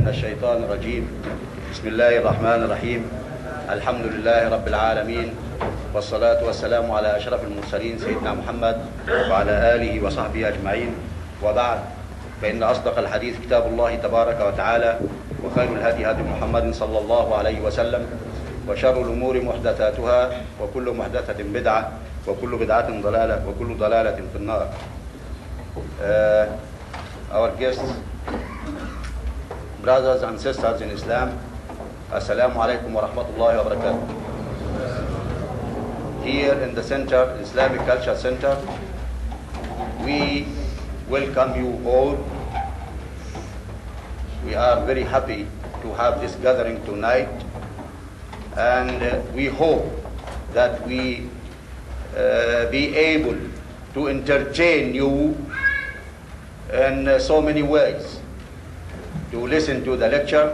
الشيطان الرجيم. بسم الله الرحمن الرحيم. الحمد لله رب العالمين، والصلاة والسلام على أشرف المرسلين سيدنا محمد وعلى آله وصحبه أجمعين، وبعد، فإن أصدق الحديث كتاب الله تبارك وتعالى، وخير الهدي هدي محمد صلى الله عليه وسلم، وشر الأمور محدثاتها، وكل محدثة بدعة، وكل بدعة ضلالة، وكل ضلالة في النار. Our guests, brothers and sisters in Islam, Assalamu alaikum wa rahmatullahi wa barakatuh. Here in the center, Islamic Culture Center, we welcome you all. We are very happy to have this gathering tonight, and we hope that we be able to entertain you in so many ways, to listen to the lecture,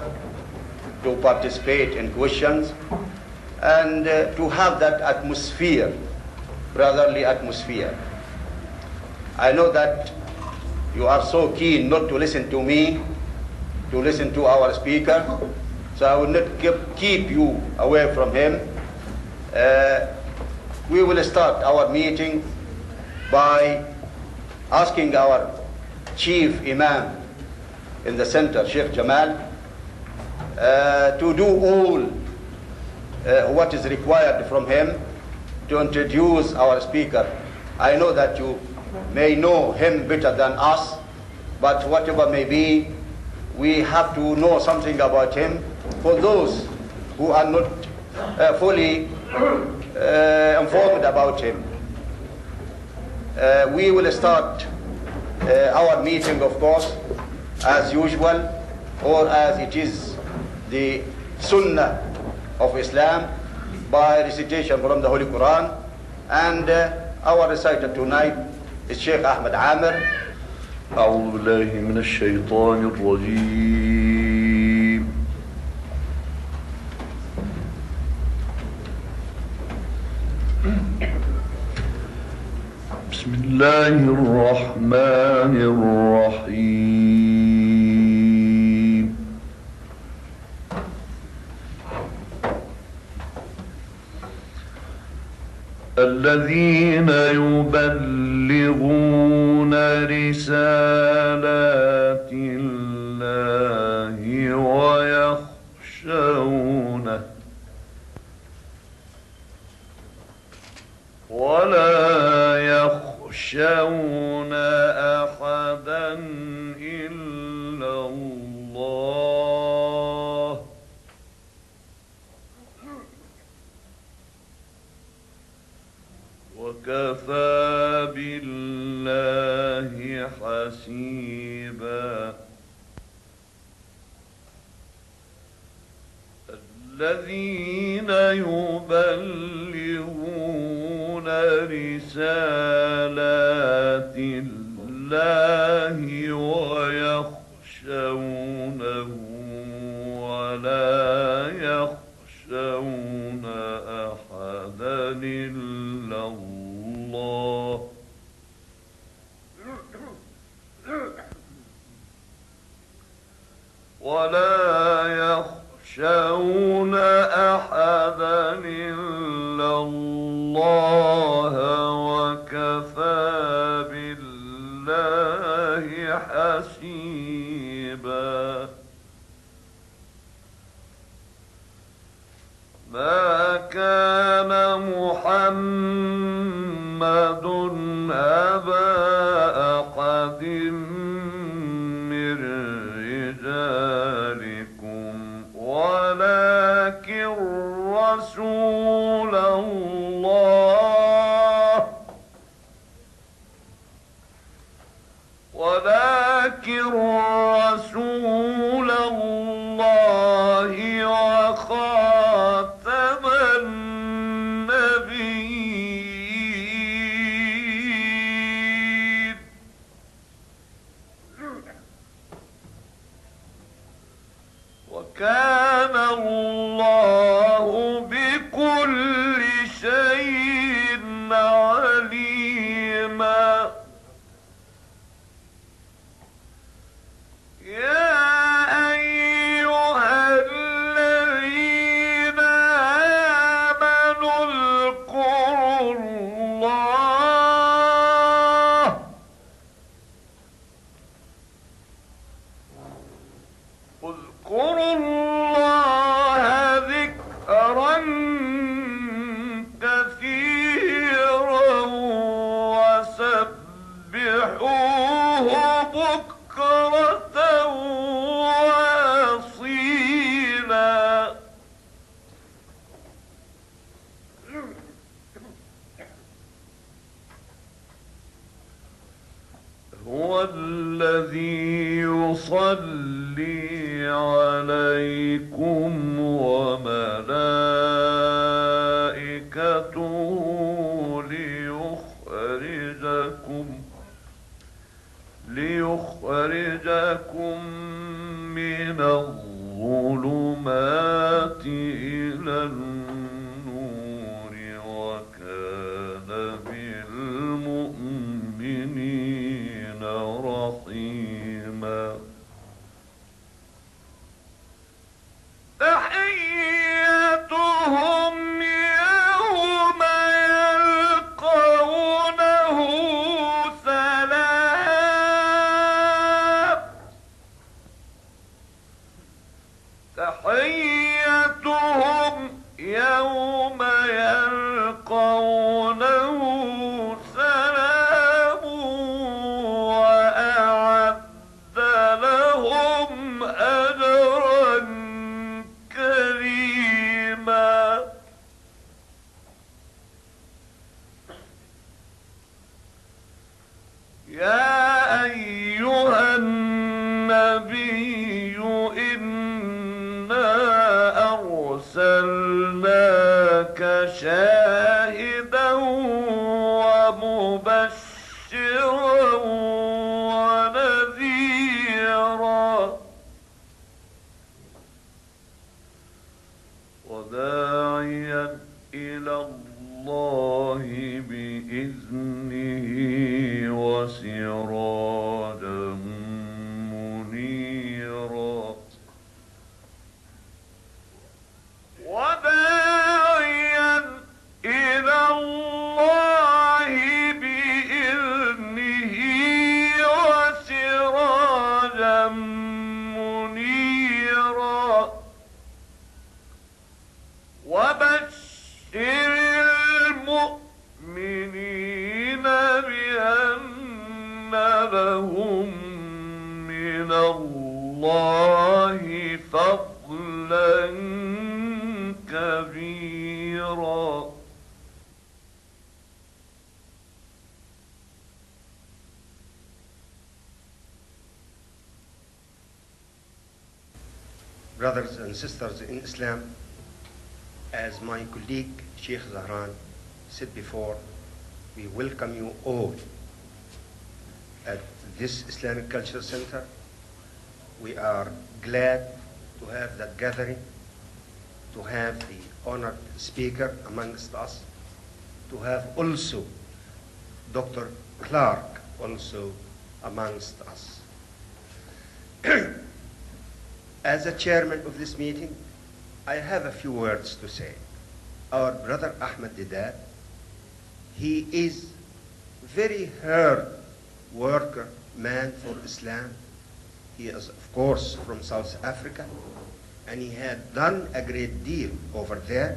to participate in questions, and to have that atmosphere, brotherly atmosphere. I know that you are so keen not to listen to me, to listen to our speaker, so I will not keep you away from him. We will start our meeting by asking our Chief Imam in the center, Sheikh Jamal, to do all what is required from him to introduce our speaker. I know that you may know him better than us, but whatever may be, we have to know something about him for those who are not fully informed about him. We will start our meeting, of course, as usual, or as it is the Sunnah of Islam, by recitation from the Holy Quran. And our reciter tonight is Sheikh Ahmed. أعوذ بالله من الشيطان الرجيم. بسم الله الرحمن الرحيم. الذين يبلغون رسالات الله ويخشونه ولا يخشون أحدا إلا الله وكفى بالله حسيبا. الذين يبلغون رسالات الله ويخشونه ولا يخشون أحدا إلا الله ولا يخشون أحدا إلا الله وكفى بالله حسيبا. ما كان محمد أبا أحد من رجالكم ولكن رسول الله وخاتم النبيين. وكان الله بكل شيء عليما. يا أيها يصلي عليكم وملائكته ليخرجكم من الظلمات إلى النور وكان بالمؤمنين رحيما. تحيتهم يوم يلقونه سلام. تحيتهم يوم يلقونه سلام وأعد لهم أجرا كريما. يا أيها النبي إنا أرسلناك شاهدا ومبشرا ونذيرا وداعيا إلى الله بإذنه وسراجا منيرا. وداعيا إلى الله بإذنه وسراجا منيرا. وبشر المؤمنين بأن لهم من الله فضلا كبيرا. Brothers and sisters in Islam, as my colleague Sheikh Zahran said before, we welcome you all at this Islamic Culture Center. We are glad to have that gathering, to have the honored speaker amongst us, to have also Dr. Clark also amongst us. As a chairman of this meeting, I have a few words to say. Our brother Ahmed Deedat, he is very hard worker man for Islam. He is, of course, from South Africa, and he had done a great deal over there.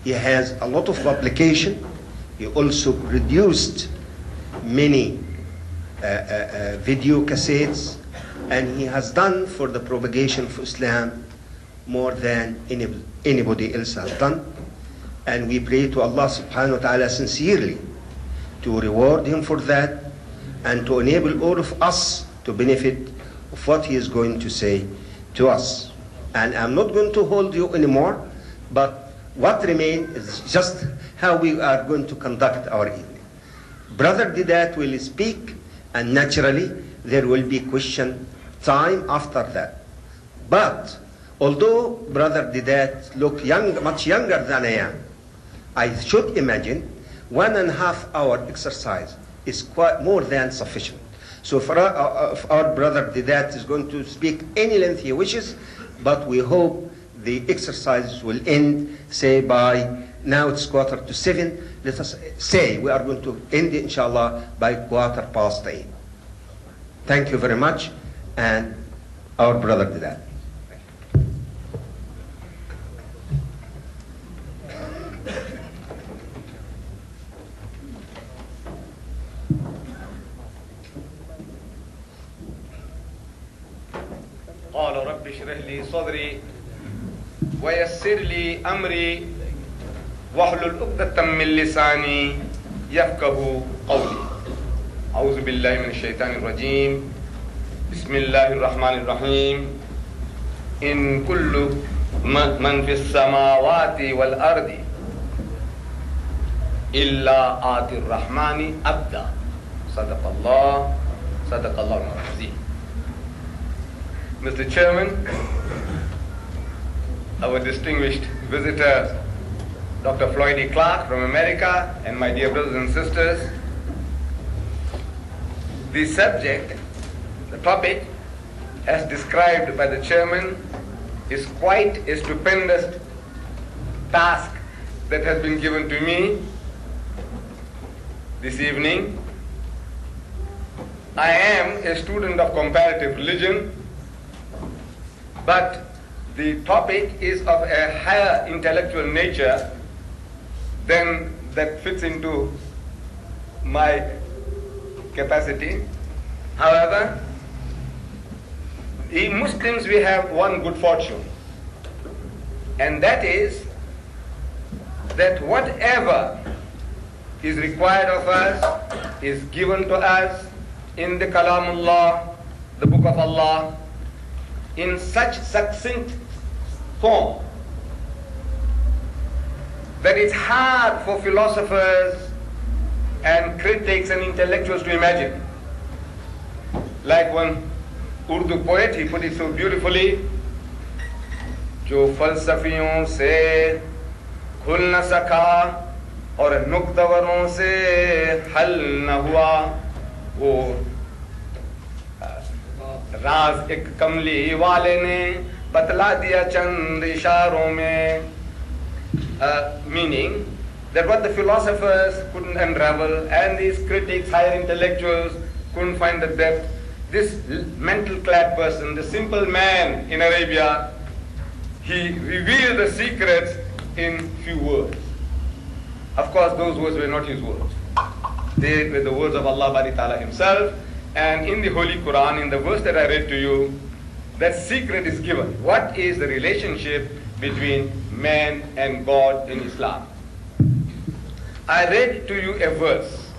He has a lot of publication. He also produced many video cassettes, and he has done for the propagation of Islam more than anybody else has done. And we pray to Allah subhanahu wa ta'ala sincerely to reward him for that and to enable all of us to benefit of what he is going to say to us. And I'm not going to hold you anymore, but what remains is just how we are going to conduct our evening. Brother Deedat will speak, and naturally there will be question time after that. But although Brother Deedat look young, much younger than I am, I should imagine 1.5 hour exercise is quite more than sufficient. So for our brother Deedat is going to speak any length he wishes, but we hope the exercise will end, say by, now it's 7:15, let us say we are going to end it inshallah by 8:15. Thank you very much, and our brother Deedat. قال رب اشرح لي صدري ويسر لي أمري واحلل عقدة من لساني يفقهوا قولي. أعوذ بالله من الشيطان الرجيم. بسم الله الرحمن الرحيم. in kullu man fis samawati wal ardi illa atir rahmani abda. Sadaqallah, sadaqallah al-azim. Mr. Chairman, our distinguished visitor, Dr. Floyd E. Clark from America, and my dear brothers and sisters, the subject, the topic, as described by the chairman, is quite a stupendous task that has been given to me this evening. I am a student of comparative religion, but the topic is of a higher intellectual nature than that fits into my capacity. However, we Muslims, we have one good fortune, and that is that whatever is required of us is given to us in the Kalamullah, the Book of Allah, in such succinct form that it's hard for philosophers and critics and intellectuals to imagine. Like one Urdu poet, he put it so beautifully, जो फलसफियों से खुल न सका और नुक्तवरों से हल न हुआ, वो राज एक कमली वाले ने बतला दिया चंद इशारों में. Meaning that what the philosophers couldn't unravel and these critics, higher intellectuals, couldn't find the depth, this mental clad person, the simple man in Arabia, he revealed the secrets in few words. Of course, those words were not his words. They were the words of Allah Bari Ta'ala himself. And in the Holy Quran, in the verse that I read to you, that secret is given. What is the relationship between man and God in Islam? I read to you a verse,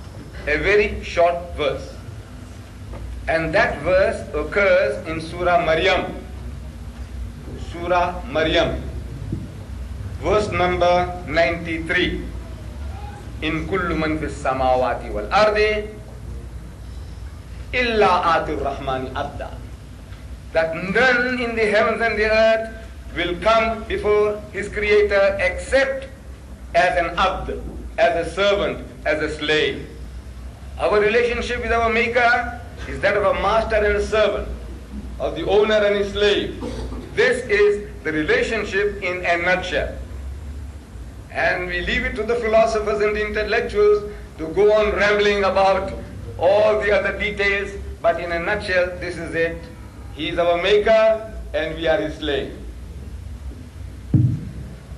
a very short verse. And that verse occurs in Surah Maryam. Surah Maryam, verse number 93. In kullu man fis samawati wal ardi illa atir rahmani abda. That none in the heavens and the earth will come before his creator except as an abd, as a servant, as a slave. Our relationship with our maker is that of a master and a servant, of the owner and his slave. This is the relationship in a nutshell. And we leave it to the philosophers and the intellectuals to go on rambling about all the other details, but in a nutshell, this is it. He is our maker and we are his slave.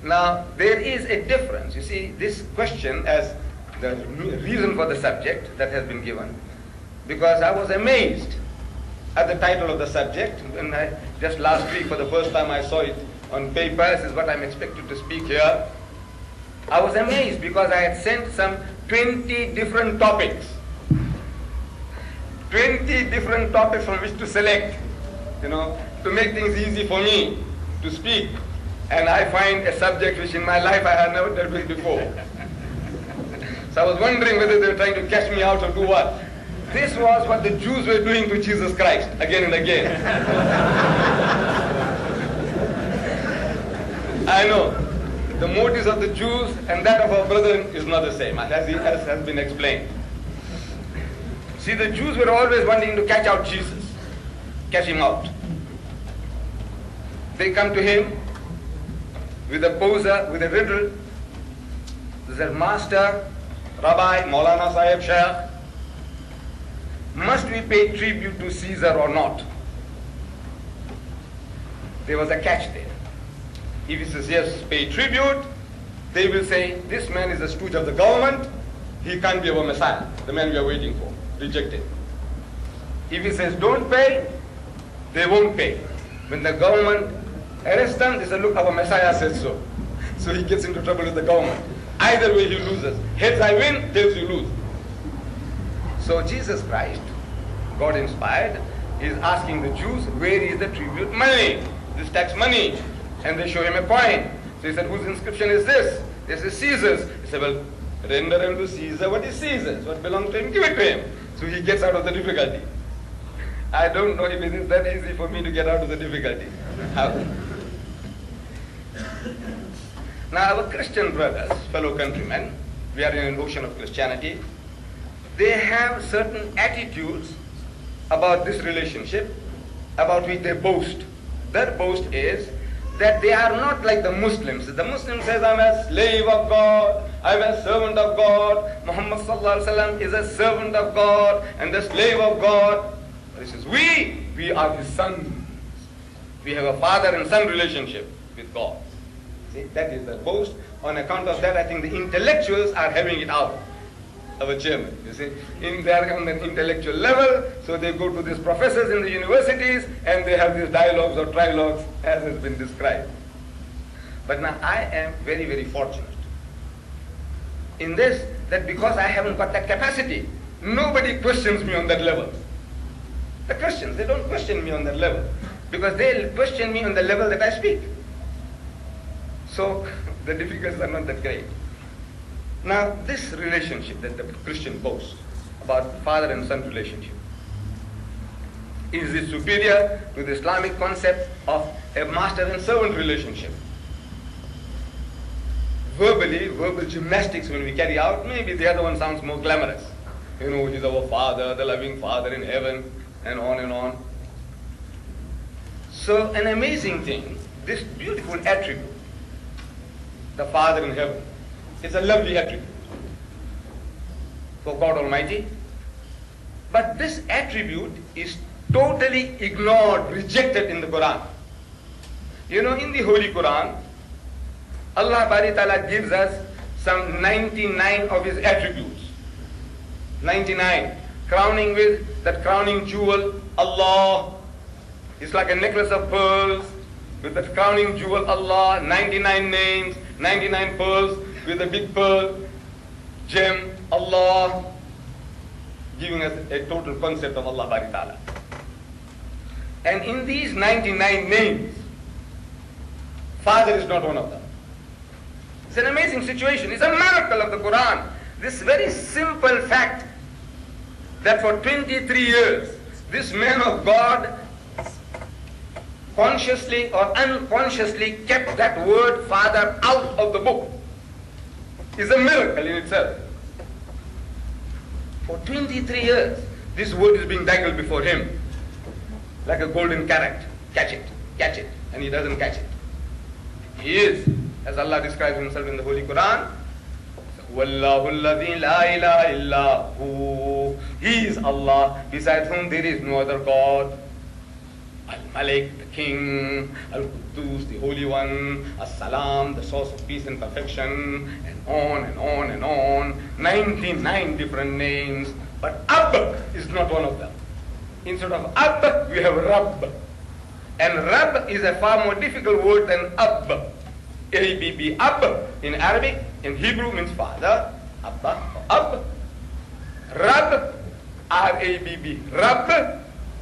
Now, there is a difference. You see, this question as the reason for the subject that has been given, because I was amazed at the title of the subject. And just last week, for the first time, I saw it on paper. This is what I'm expected to speak here. I was amazed because I had sent some 20 different topics. 20 different topics from which to select, to make things easy for me to speak. And I find a subject which in my life I had never dealt with before. So I was wondering whether they were trying to catch me out or do what. This was what the Jews were doing to Jesus Christ again and again. I know. The motives of the Jews and that of our brethren is not the same, as has been explained. See, the Jews were always wanting to catch out Jesus, catch him out. They come to him with a poser, with a riddle. They said, Master, Rabbi, Maulana Sahib, Shaykh, must we pay tribute to Caesar or not? There was a catch there. If he says, yes, pay tribute, they will say, this man is a stooge of the government, he can't be our Messiah, the man we are waiting for, rejected. If he says, don't pay, they won't pay. When the government arrests them, they say, look, our Messiah says so. So he gets into trouble with the government. Either way he loses. Heads I win, tails you lose. So Jesus Christ, God inspired, is asking the Jews, where is the tribute money? this tax money. And they show him a coin. So he said, whose inscription is this? This is Caesar's. He said, well, render unto Caesar what is Caesar's. What belongs to him, give it to him. So he gets out of the difficulty. I don't know if it is that easy for me to get out of the difficulty. How? Now our Christian brothers, fellow countrymen, we are in an ocean of Christianity, they have certain attitudes about this relationship, about which they boast. Their boast is that they are not like the Muslims. The Muslim says, I'm a slave of God, I'm a servant of God, Muhammad sallallahu alaihi wasallam is a servant of God and the slave of God. This is we are his sons. We have a father and son relationship with God. See, that is the boast. On account of that, I think the intellectuals are having it out. Our chairman, you see, they are on an intellectual level, so they go to these professors in the universities and they have these dialogues or trilogues as has been described. But now I am very, very fortunate in this, that because I haven't got that capacity, nobody questions me on that level. The Christians, they don't question me on that level because they question me on the level that I speak. So the difficulties are not that great. Now, this relationship that the Christian boasts about father and son relationship, is it superior to the Islamic concept of a master and servant relationship? Verbally, verbal gymnastics when we carry out, maybe the other one sounds more glamorous. You know, he's our Father, the loving Father in heaven, and on and on. So, an amazing thing, this beautiful attribute, the Father in heaven, it's a lovely attribute for God Almighty. But this attribute is totally ignored, rejected in the Quran. You know, in the Holy Quran, Allah Bari Ta'ala gives us some 99 of his attributes. 99. Crowning with that crowning jewel, Allah. It's like a necklace of pearls with that crowning jewel, Allah. 99 names, 99 pearls with a big pearl, gem, Allah, giving us a total concept of Allah Bari Ta'ala. And in these 99 names, Father is not one of them. It's an amazing situation. It's a miracle of the Quran. This very simple fact that for 23 years, this man of God consciously or unconsciously kept that word Father out of the book is a miracle in itself. For 23 years, this word is being dangled before him like a golden carrot. Catch it, and he doesn't catch it. He is, as Allah describes himself in the Holy Quran, Wallahu alladhi la ilaha illa hu. He is Allah, besides whom there is no other God. Al-Malik, the King, Al-Quddus, the Holy One, As-Salam, the source of peace and perfection, and on and on and on. 99 different names, but Ab is not one of them. Instead of Ab, we have Rabb. And Rabb is a far more difficult word than Ab. A-B-B, Ab, in Arabic, in Hebrew means father, Abba, Ab. Rabb, R-A-B-B, Rabb,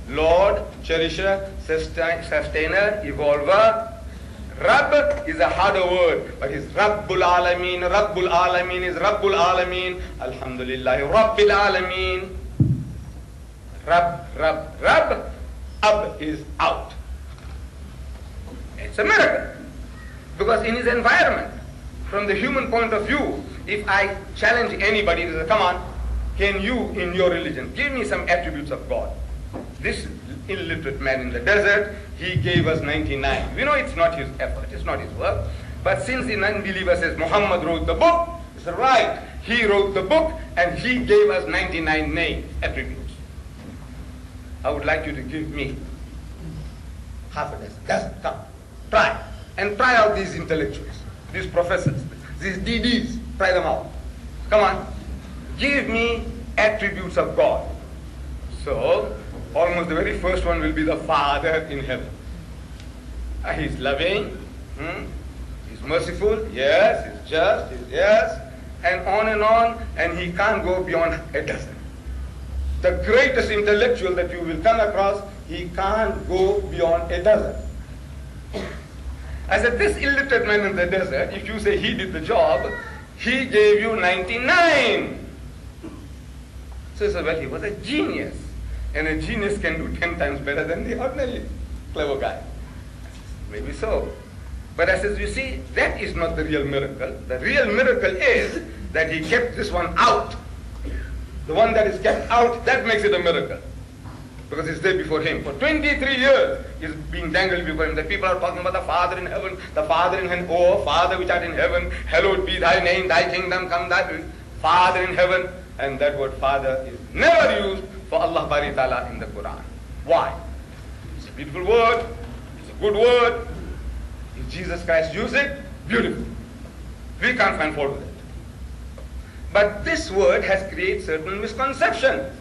Lord, cherisher, sustainer, evolver. Rabb is a harder word, but it's Rabbul Alameen. Rabbul Alameen is Rabbul Alameen. Alhamdulillah, Rabbil Alameen. Rabb. Ab is out. It's a miracle. Because in his environment, from the human point of view, if I challenge anybody to say, come on, can you in your religion give me some attributes of God? This illiterate man in the desert, he gave us 99. We know it's not his effort, it's not his work. But since the non-believer says Muhammad wrote the book, it's right. He wrote the book and he gave us 99 names, attributes. I would like you to give me half a dozen. Come, try. And try out these intellectuals, these professors, these DDs. Try them out. Come on. Give me attributes of God. So, almost the very first one will be the Father in heaven. He's loving, he's merciful, yes, he's just, yes, and on, and he can't go beyond a dozen. The greatest intellectual that you will come across, he can't go beyond a dozen. I said, this illiterate man in the desert, if you say he did the job, he gave you 99. So he said, well, he was a genius. And a genius can do 10 times better than the ordinary clever guy. Maybe so. But I said, you see, that is not the real miracle. The real miracle is that he kept this one out. The one that is kept out, that makes it a miracle. Because it's there before him. For 23 years, it's being dangled before him. The people are talking about the Father in heaven, the Father in heaven. Oh, Father which art in heaven, hallowed be thy name, thy kingdom come, thy Father in heaven. And that word Father is never used for Allah Bari Ta'ala in the Quran. Why? It's a beautiful word. It's a good word. If Jesus Christ used it, beautiful. We can't find fault with it. But this word has created certain misconceptions.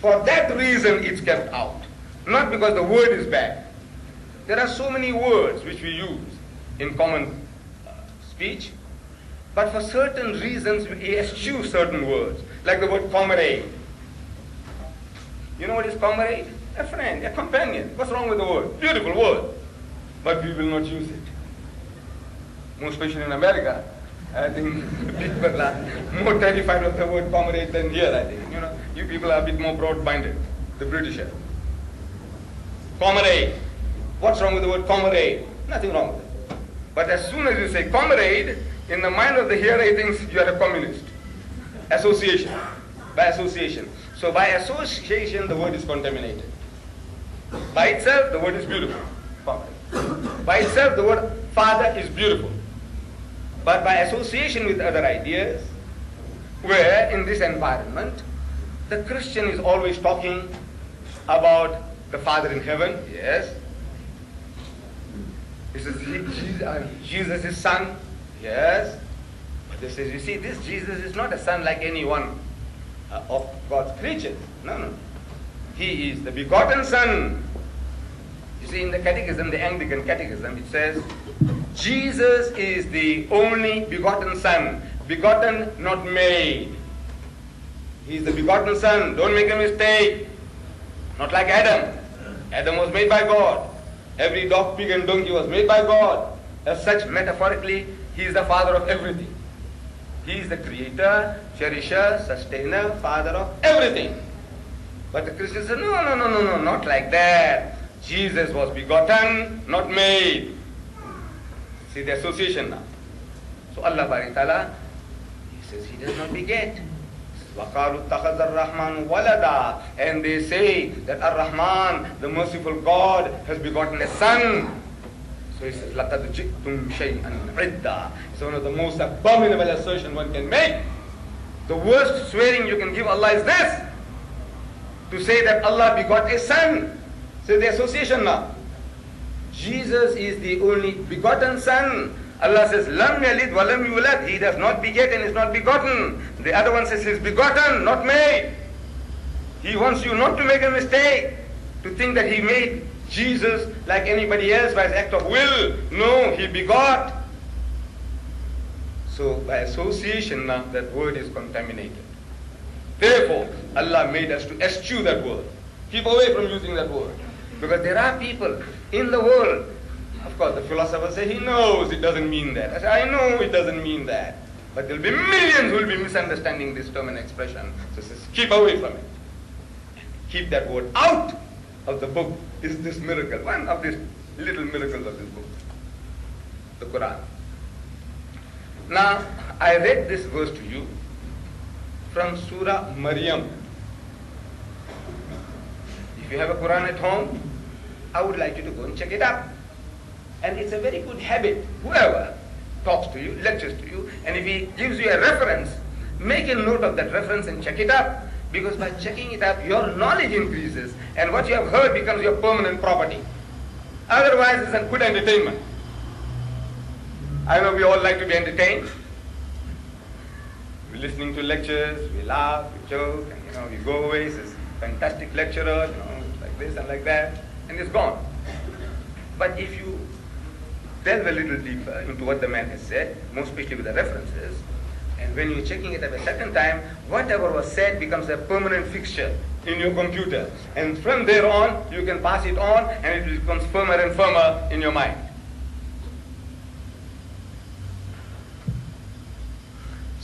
For that reason it's kept out. Not because the word is bad. There are so many words which we use in common speech, but for certain reasons we eschew certain words, like the word comrade. You know what is comrade? A friend, a companion. What's wrong with the word? Beautiful word. But we will not use it. More especially in America. I think people are more terrified of the word comrade than here, I think. You know, you people are a bit more broad-minded, the British are. Comrade. What's wrong with the word comrade? Nothing wrong with it. But as soon as you say comrade, in the mind of the hearer he thinks you are a communist. Association. By association. So by association the word is contaminated. By itself the word is beautiful. Comrade. By itself the word father is beautiful. But by association with other ideas, where in this environment, the Christian is always talking about the Father in heaven, yes. He says, Jesus is son, yes. But they say, you see, this Jesus is not a son like any one of God's creatures. No, no. He is the begotten son. You see, in the catechism, the Anglican catechism, it says, Jesus is the only begotten son, begotten, not made. He is the begotten son, don't make a mistake. Not like Adam. Adam was made by God. Every dog, pig and donkey was made by God. As such, metaphorically, he is the father of everything. He is the creator, cherisher, sustainer, father of everything. But the Christians say, no, not like that. Jesus was begotten, not made. See the association now. So Allah Bari Ta'ala, He says He does not beget. وَقَالُوا اتَّخَذَ الرَّحْمَنُ وَلَدًا. And they say that Ar-Rahman, the merciful God, has begotten a son. So He says, لَقَدْ جِئْتُمْ شَيْئًا عِدًّا. It's one of the most abominable assertion one can make. The worst swearing you can give Allah is this. To say that Allah begot a son. So the association now. Jesus is the only begotten son. Allah says, Lam yalid wa lam yulad. He does not beget and is not begotten. The other one says he's begotten, not made. He wants you not to make a mistake, to think that he made Jesus like anybody else by his act of will. No, he begot. So by association now, that word is contaminated. Therefore, Allah made us to eschew that word. Keep away from using that word. Because there are people in the world, of course the philosopher says he knows it doesn't mean that. I say, I know it doesn't mean that. But there will be millions who will be misunderstanding this term and expression. So says, keep away from it. Keep that word out of the book. Is this miracle, one of these little miracles of this book, the Quran. Now, I read this verse to you from Surah Maryam. If you have a Quran at home, I would like you to go and check it up. And it's a very good habit. Whoever talks to you, lectures to you, and if he gives you a reference, make a note of that reference and check it up. Because by checking it up, your knowledge increases, and what you have heard becomes your permanent property. Otherwise, it's a good entertainment. I know we all like to be entertained. We're listening to lectures, we laugh, we joke, and we go away. It's a fantastic lecturer, like this and like that, and it's gone. But if you delve a little deeper into what the man has said, more especially with the references, and when you're checking it up a second time, whatever was said becomes a permanent fixture in your computer. And from there on, you can pass it on, and it becomes firmer and firmer in your mind.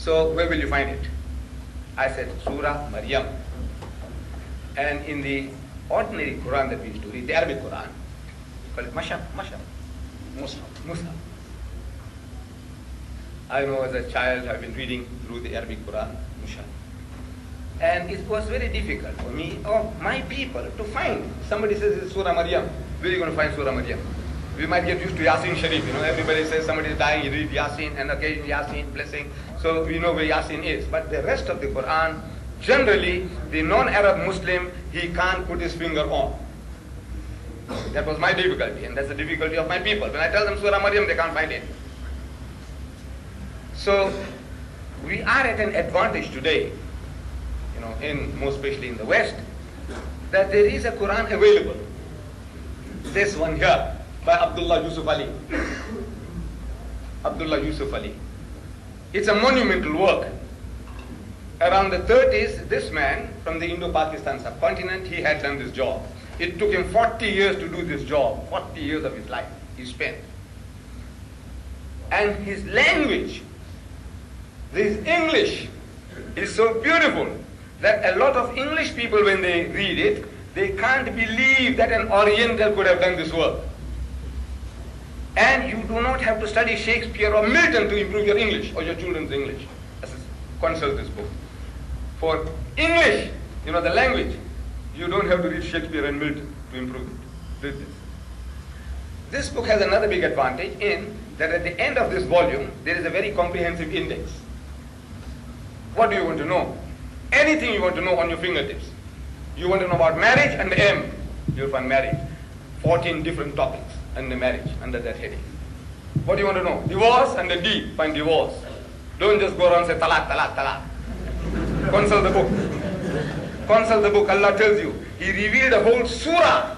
So where will you find it? I said, Surah Maryam. And in the ordinary Quran that we used to read, the Arabic Quran, we call it Mashaf. I know as a child I've been reading through the Arabic Quran, Mushaf. And it was very difficult for me or my people to find. Somebody says it's Surah Maryam. Where are you going to find Surah Maryam? We might get used to Yasin Sharif. Everybody says somebody is dying, you read Yasin, and occasionally Yasin, blessing. So we know where Yasin is. But the rest of the Quran, generally, the non-Arab Muslim, he can't put his finger on. That was my difficulty, and that's the difficulty of my people. When I tell them Surah Maryam, they can't find it. So we are at an advantage today, most especially in the West, that there is a Quran available. This one here by Abdullah Yusuf Ali. Abdullah Yusuf Ali. It's a monumental work. Around the 30s, this man from the Indo-Pakistan subcontinent, he had done this job. It took him 40 years to do this job. 40 years of his life he spent. And his language, his English, is so beautiful that a lot of English people, when they read it, they can't believe that an Oriental could have done this work. And you do not have to study Shakespeare or Milton to improve your English or your children's English. Consult this book. For English, the language, you don't have to read Shakespeare and Milton to improve it. Read this. This book has another big advantage in that at the end of this volume, there is a very comprehensive index. What do you want to know? Anything you want to know on your fingertips. You want to know about marriage and the M, you'll find marriage. 14 different topics under marriage, under that heading. What do you want to know? Divorce and the D, find divorce. Don't just go around and say talaq, talaq, talaq. Consult the book. Consult the book. Allah tells you. He revealed a whole surah.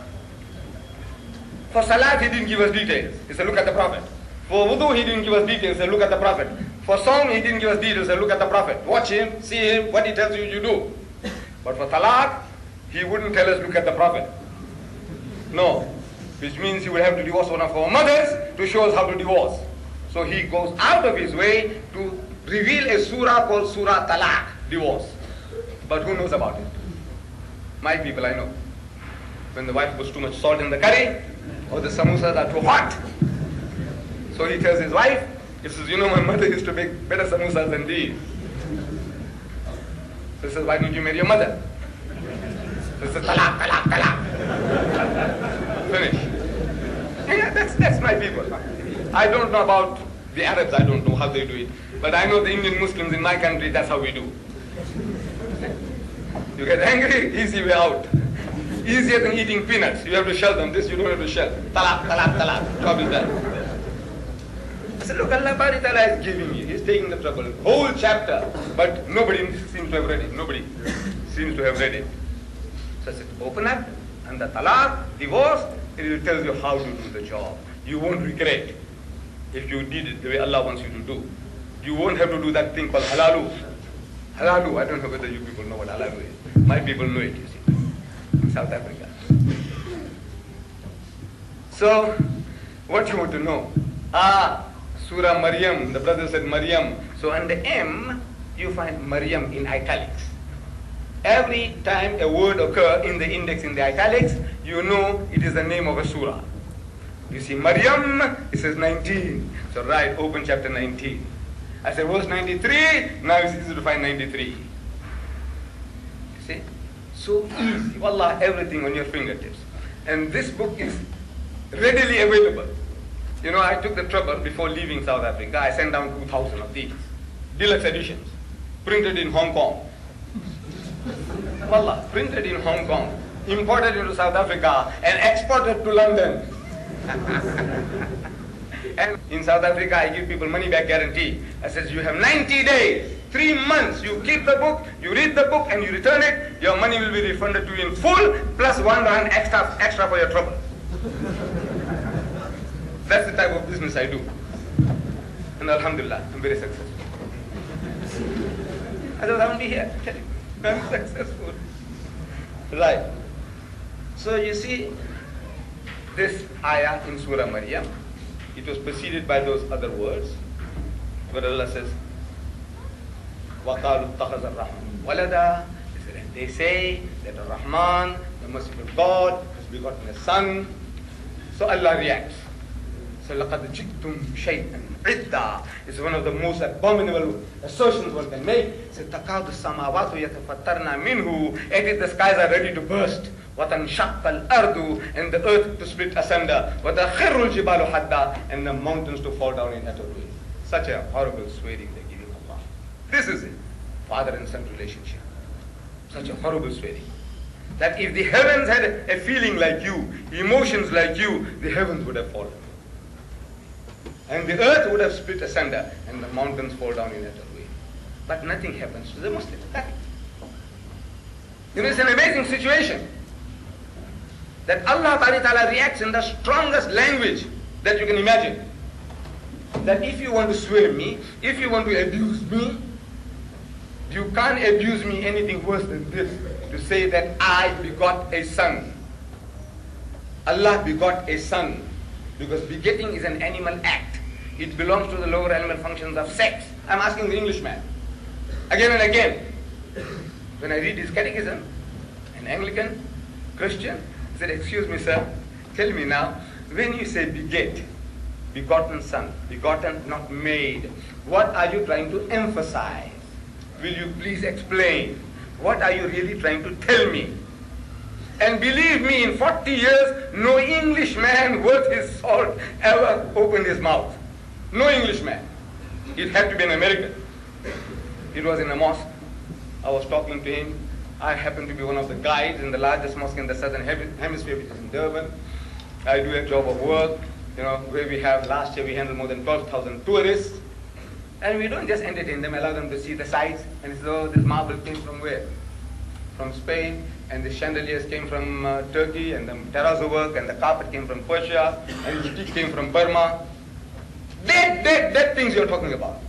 For salat, he didn't give us details. He said, look at the Prophet. For wudu, he didn't give us details. He said, look at the Prophet. For song, he didn't give us details. He said, look at the Prophet. Watch him, see him, what he tells you, you do. But for talaq, he wouldn't tell us, look at the Prophet. No. Which means he would have to divorce one of our mothers to show us how to divorce. So he goes out of his way to reveal a surah called Surah Talaq, divorce. But who knows about it? My people, I know. When the wife puts too much salt in the curry, or the samosas are too hot. So he tells his wife, he says, my mother used to make better samosas than these. So he says, why don't you marry your mother? So he says, talaq, talaq, talaq. Finish. Yeah, that's my people. I don't know about the Arabs, I don't know how they do it. But I know the Indian Muslims in my country, that's how we do. You get angry, easy way out. Easier than eating peanuts. You have to shell them. This you don't have to shell. Talaq, talaq, talaq. Job is done. I said, look, Allah Ta'ala is giving you. He's taking the trouble. Whole chapter. But nobody seems to have read it. Nobody seems to have read it. So I said, open up. And the talaq, divorce, it will tell you how to do the job. You won't regret if you did it the way Allah wants you to do. You won't have to do that thing called halalu. Halalu, I don't know whether you people know what halalu is. My people know it, you see, in South Africa. So, what you want to know? Surah Maryam, the brother said Maryam. So under M, you find Maryam in italics. Every time a word occurs in the index in the italics, you know it is the name of a surah. You see Maryam, it says 19. So right, open chapter 19. I said verse 93, now it's easy to find 93. You see? So easy. Wallah, everything on your fingertips. And this book is readily available. I took the trouble before leaving South Africa. I sent down 2,000 of these. Deluxe editions. Printed in Hong Kong. Wallah, printed in Hong Kong. Imported into South Africa and exported to London. And in South Africa, I give people money back guarantee. I says, you have 90 days, 3 months. You keep the book, you read the book, and you return it. Your money will be refunded to you in full, plus £1 extra for your trouble. That's the type of business I do. And alhamdulillah, I'm very successful. I don't have to be here. I'm successful. Right. So you see, this ayah in Surah Maryam, it was preceded by those other words, where Allah says, وَقَالُوا اتَّخَذَ الرَّحْمَنُ وَلَدًا. They say that Ar-Rahman, the merciful God, has begotten a son. So Allah reacts. So لَقَدْ جِئْتُمْ شَيْئًا عِدًّا is one of the most abominable assertions one can make. So تَكَادُ السَّمَاوَاتُ يَتَفَطَّرْنَ مِنْهُ. As the skies are ready to burst. وَتَنْشَقَّ الْأَرْضُ and the earth to split asunder. وَتَخِرُّ الْجِبَالُ حَدًّا and the mountains to fall down in utter ruin. Such a horrible swearing they're giving Allah. This is it. Father and son relationship. Such a horrible swearing. That if the heavens had a feeling like you, emotions like you, the heavens would have fallen. And the earth would have split asunder and the mountains fall down in utter ruin. But nothing happens to the Muslims. Nothing. You know, it's an amazing situation. That Allah Ta'ala reacts in the strongest language that you can imagine. That if you want to swear me, if you want to abuse me, you can't abuse me anything worse than this, to say that I begot a son. Allah begot a son, because begetting is an animal act. It belongs to the lower animal functions of sex. I'm asking the Englishman, again and again. When I read his catechism, an Anglican, Christian, I said, excuse me sir, tell me now, when you say beget, begotten son, begotten, not made, what are you trying to emphasize? Will you please explain? What are you really trying to tell me? And believe me, in 40 years, no Englishman worth his salt ever opened his mouth. No Englishman. It had to be an American. It was in a mosque. I was talking to him. I happen to be one of the guides in the largest mosque in the southern hemisphere, which is in Durban. I do a job of work, you know, where we have, last year we handled more than 12,000 tourists. And we don't just entertain them, allow them to see the sights. And it's, oh, this marble came from where? From Spain, and the chandeliers came from Turkey, and the terrazzo work, and the carpet came from Persia, and the teak came from Burma. Dead things you're talking about.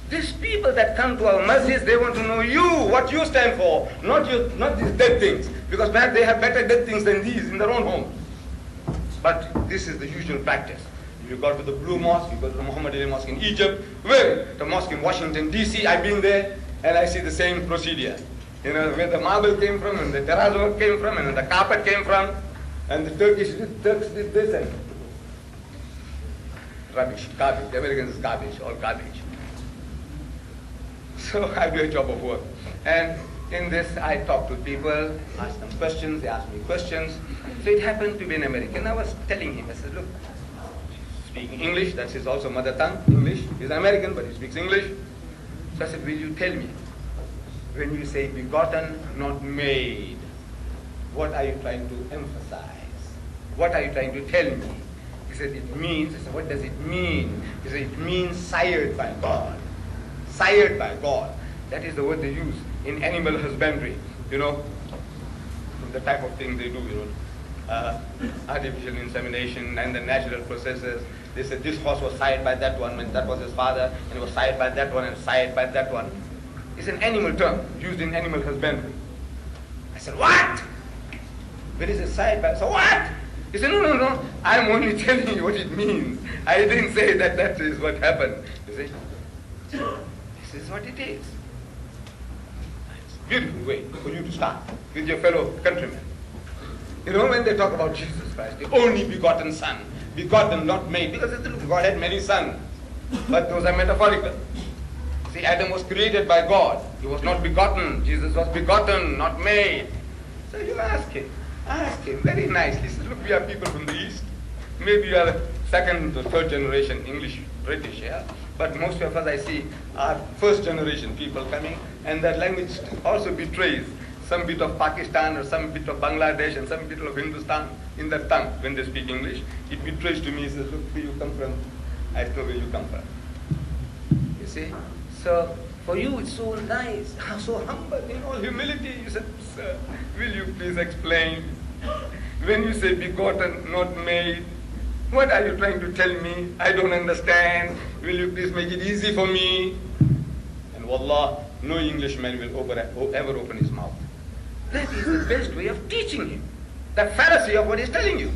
These people that come to our masjids, they want to know you, what you stand for, not these dead things. Because perhaps they have better dead things than these in their own homes. But this is the usual practice. You go to the Blue Mosque, you go to the Muhammad Ali Mosque in Egypt, well, the mosque in Washington, D.C., I've been there, and I see the same procedure. You know, where the marble came from, and the terrazzo came from, and the carpet came from, and the Turks did this, and rubbish, garbage. The Americans is garbage, all garbage. So I do a job of work. And in this, I talk to people, ask them questions, they ask me questions. So it happened to be an American. I was telling him, I said, look, speaking English, that's his also mother tongue, English. He's American, but he speaks English. So I said, will you tell me, when you say begotten, not made, what are you trying to emphasize? What are you trying to tell me? He said, it means, I said, what does it mean? He said, it means sired by God. Sired by God. That is the word they use in animal husbandry, you know, the type of thing they do, you know, artificial insemination and the natural processes. They said this horse was sired by that one, and that was his father, and it was sired by that one, and sired by that one. It's an animal term used in animal husbandry. I said, what? Where is it sired by? So what? He said, no, I'm only telling you what it means. I didn't say that that is what happened. You see? This is what it is. It's a beautiful way for you to start with your fellow countrymen. You know, when they talk about Jesus Christ, the only begotten Son, begotten, not made, because God had many sons, but those are metaphorical. See, Adam was created by God. He was not begotten. Jesus was begotten, not made. So you ask him very nicely. He says, look, we are people from the East. Maybe you are second or third generation English, British, yeah? But most of us I see are first generation people coming, and that language also betrays some bit of Pakistan or some bit of Bangladesh and some bit of Hindustan in their tongue when they speak English. It betrays to me, says, look, where you come from? I know where you come from. You see? So, for you it's so nice, so humble, in all humility. You said, sir, will you please explain? When you say begotten, not made, what are you trying to tell me? I don't understand. Will you please make it easy for me? And wallah, no Englishman will ever open his mouth. That is the best way of teaching him. The fallacy of what he's telling you.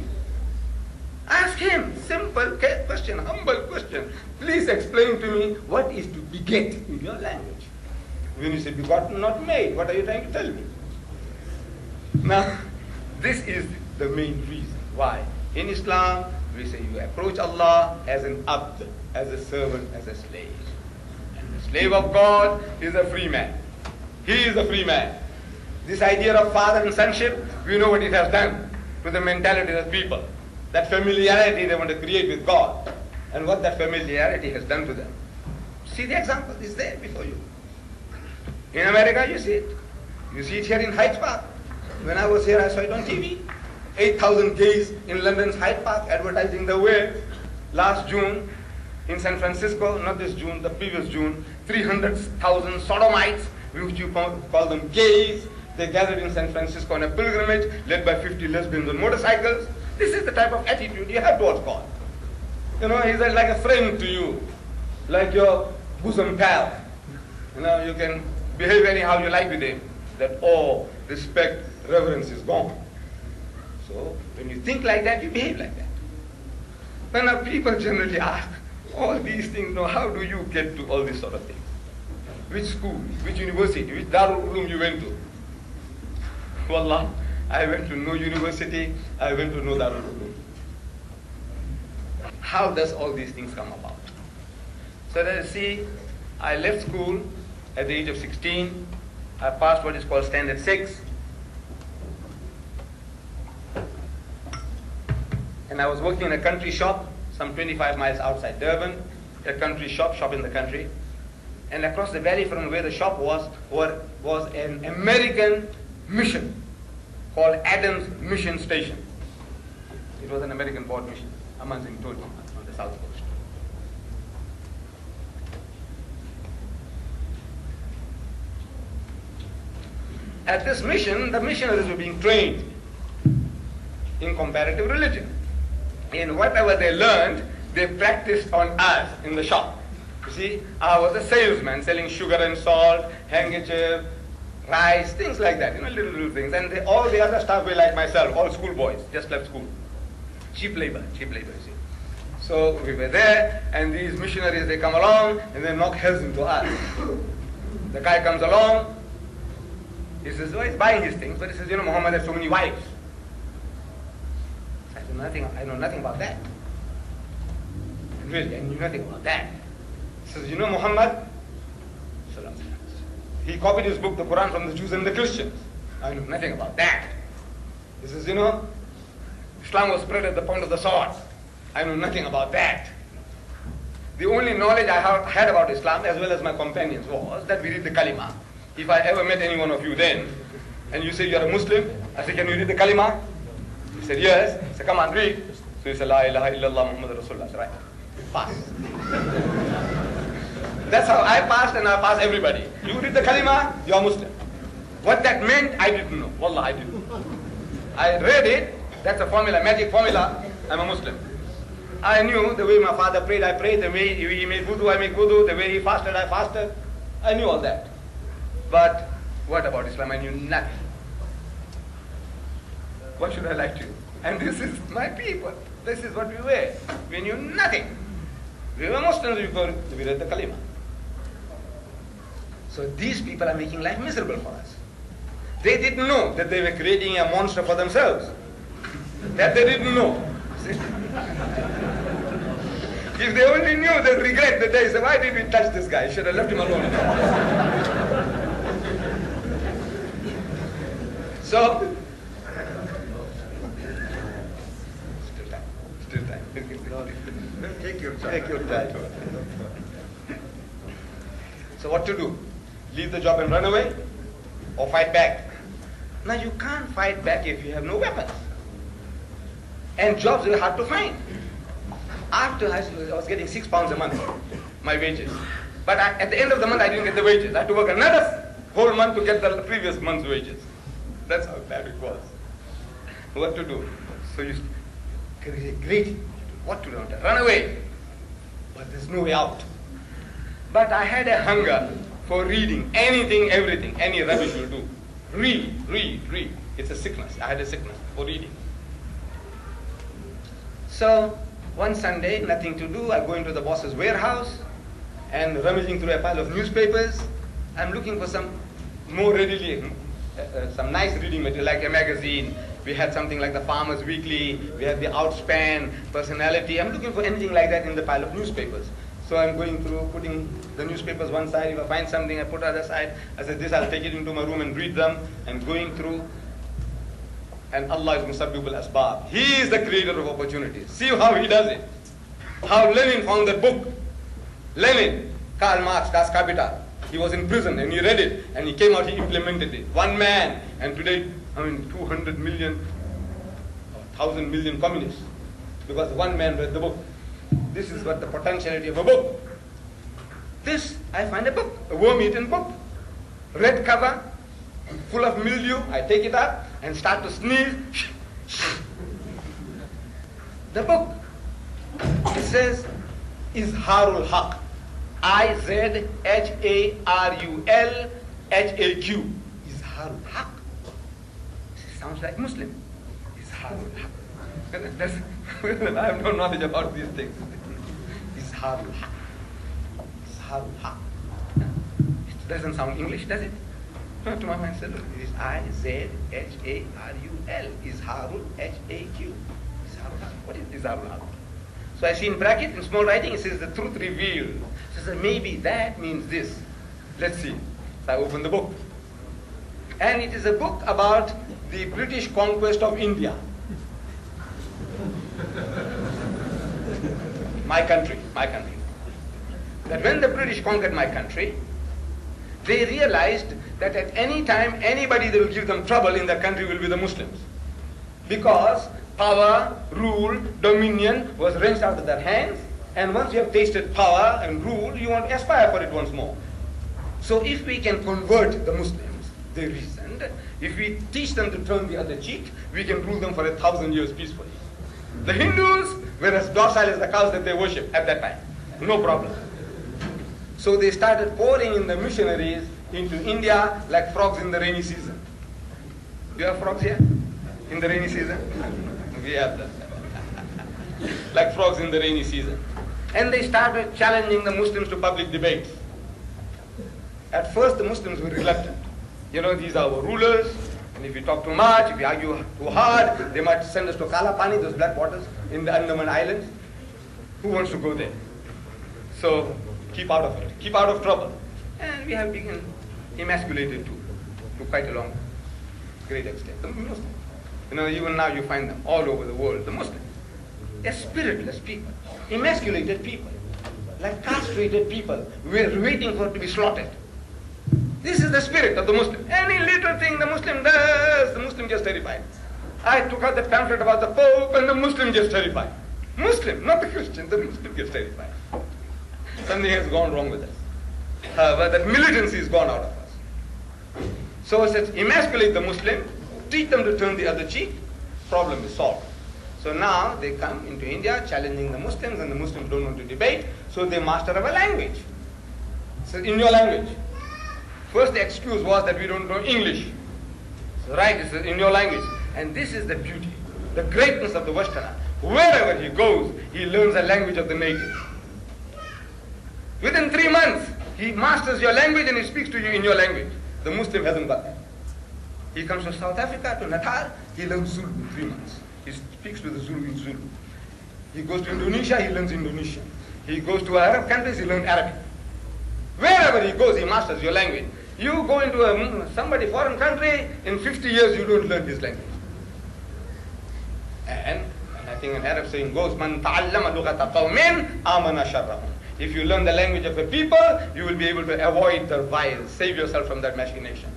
Ask him, simple question, humble question. Please explain to me what is to beget in your language. When you say begotten, not made, what are you trying to tell me? Now, this is the main reason why. In Islam, we say you approach Allah as an abd, as a servant, as a slave. And the slave of God is a free man. He is a free man. This idea of father and sonship, we know what it has done to the mentality of people. That familiarity they want to create with God. And what that familiarity has done to them. See the example is there before you. In America, you see it. You see it here in Hyde Park. When I was here, I saw it on TV. 8,000 gays in London's Hyde Park advertising the way. Last June, in San Francisco, not this June, the previous June, 300,000 sodomites, which you call them gays, they gathered in San Francisco on a pilgrimage led by 50 lesbians on motorcycles. This is the type of attitude you have towards God. You know, he's like a friend to you, like your bosom pal. You know, you can behave anyhow you like with him. That awe, respect, reverence is gone. So, when you think like that, you behave like that. But now people generally ask, all these things, now how do you get to all these sort of things? Which school, which university, which Darul Uloom you went to? Wallah, I went to no university, I went to no Darul Uloom. How does all these things come about? So that you see, I left school at the age of 16. I passed what is called Standard 6. And I was working in a country shop, some 25 miles outside Durban, a country shop in the country. And across the valley from where the shop was an American mission called Adams Mission Station. It was an American port mission, Amanzim Todi, on the south coast. At this mission, the missionaries were being trained in comparative religion. And whatever they learned, they practiced on us in the shop. You see, I was a salesman selling sugar and salt, handkerchief, rice, things like that, you know, little things. And all the other staff were like myself, all schoolboys, just left school. Cheap labor, you see. So we were there, and these missionaries, they come along, and they knock heads into us. The guy comes along, he says, oh, he's buying his things, but he says, you know, Muhammad has so many wives. I know nothing about that. Really, I knew nothing about that. He says, you know Muhammad? He copied his book, the Quran, from the Jews and the Christians. I know nothing about that. He says, you know, Islam was spread at the point of the sword. I know nothing about that. The only knowledge I had about Islam, as well as my companions, was that we read the Kalima. If I ever met any one of you then, and you say you're a Muslim, I say, can you read the Kalima? He said, yes. I said, come on, read. So he said, La ilaha illallah Muhammad Rasulullah. I said, right. Pass. That's how I passed, and I passed everybody. You read the Kalima, you're Muslim. What that meant, I didn't know. Wallah, I didn't know. I read it, that's a formula, magic formula, I'm a Muslim. I knew the way my father prayed, I prayed. The way he made wudu, I make wudu. The way he fasted, I fasted. I knew all that. But what about Islam? I knew nothing. What should I lie to you? And this is my people. This is what we were. We knew nothing. We were Muslims, we read the Kalima. So these people are making life miserable for us. They didn't know that they were creating a monster for themselves. That they didn't know. If they only knew, they'd regret that they say, why did we touch this guy? Should have left him alone. So, still time. Take your time. Take your time. So what to do? Leave the job and run away? Or fight back? Now you can't fight back if you have no weapons. And jobs are hard to find. After high school, I was getting £6 a month, my wages. But at the end of the month, I didn't get the wages. I had to work another whole month to get the previous month's wages. That's how bad it was. What to do? So you great. What to do? Run away. But there's no way out. But I had a hunger for reading anything, everything, any rubbish will do. Read. It's a sickness. I had a sickness for reading. So one Sunday, nothing to do, I go into the boss's warehouse and rummaging through a pile of newspapers, I'm looking for some more readily, some nice reading material, like a magazine. We had something like the Farmers Weekly, we had the Outspan, Personality. I'm looking for anything like that in the pile of newspapers. So I'm going through, putting the newspapers one side. If I find something, I put the other side. I said, this, I'll take it into my room and read them, and going through. And Allah is Musabbibul Asbab. He is the creator of opportunities. See how he does it. How Lenin found that book. Lenin, Karl Marx, Das Kapital. He was in prison and he read it and he came out, he implemented it. One man, and today, 200 million, 1,000 million communists. Because one man read the book. This is what the potentiality of a book. This, I find a book, a worm-eaten book. Red cover, full of mildew. I take it up and start to sneeze. The book, it says, Izharul Haq. IZHARULHAQ. Izharul Haq. It sounds like Muslim. Izharul Haq. I have no knowledge about these things. Izharul Haq. Izharul Haq. It doesn't sound English, does it? To my mind, it is IZHARUL. Izharul HAQ. Izharul Haq. What is Izharul Haq? So I see in bracket, in small writing, it says the truth revealed. So I said, maybe that means this. Let's see. So I open the book. And it is a book about the British conquest of India. My country. That when the British conquered my country, they realized that at any time, anybody that will give them trouble in their country will be the Muslims. Because power, rule, dominion was wrenched out of their hands, and once you have tasted power and rule, you want to aspire for it once more. So if we can convert the Muslims, they reasoned, if we teach them to turn the other cheek, we can rule them for 1,000 years peacefully. The Hindus were as docile as the cows that they worship at that time. No problem. So they started pouring in the missionaries into India like frogs in the rainy season. Do you have frogs here? In the rainy season? We have them. Like frogs in the rainy season. And they started challenging the Muslims to public debates. At first the Muslims were reluctant. You know, these are our rulers, and if we talk too much, if we argue too hard, they might send us to Kalapani, those black waters in the Andaman Islands. Who wants to go there? So keep out of it. Keep out of trouble. And we have been emasculated too, to quite a long, great extent. The Muslims. You know, even now you find them all over the world, the Muslims. They're spiritless people, emasculated people, like castrated people. We're waiting for it to be slaughtered. This is the spirit of the Muslim. Any little thing the Muslim does, the Muslim gets terrified. I took out the pamphlet about the Pope and the Muslim gets terrified. Muslim, not the Christian, the Muslim gets terrified. Something has gone wrong with us. But that militancy has gone out of us. So it says, emasculate the Muslim, teach them to turn the other cheek, problem is solved. So now they come into India challenging the Muslims, and the Muslims don't want to debate, so they master our language. So in your language. First the excuse was that we don't know English. So right, it's in your language. And this is the beauty, the greatness of the Westerner. Wherever he goes, he learns the language of the native. Within 3 months, he masters your language and he speaks to you in your language. The Muslim hasn't got that. He comes to South Africa, to Natal, he learns Zulu in 3 months. He speaks to the Zulu in Zulu. He goes to Indonesia, he learns Indonesian. He goes to Arab countries, he learns Arabic. Wherever he goes, he masters your language. You go into somebody foreign country, in 50 years you don't learn his language. And I think an Arab saying goes, Man ta'allama lughata qawmin amana sharrahum. If you learn the language of a people, you will be able to avoid their vials, save yourself from their machinations.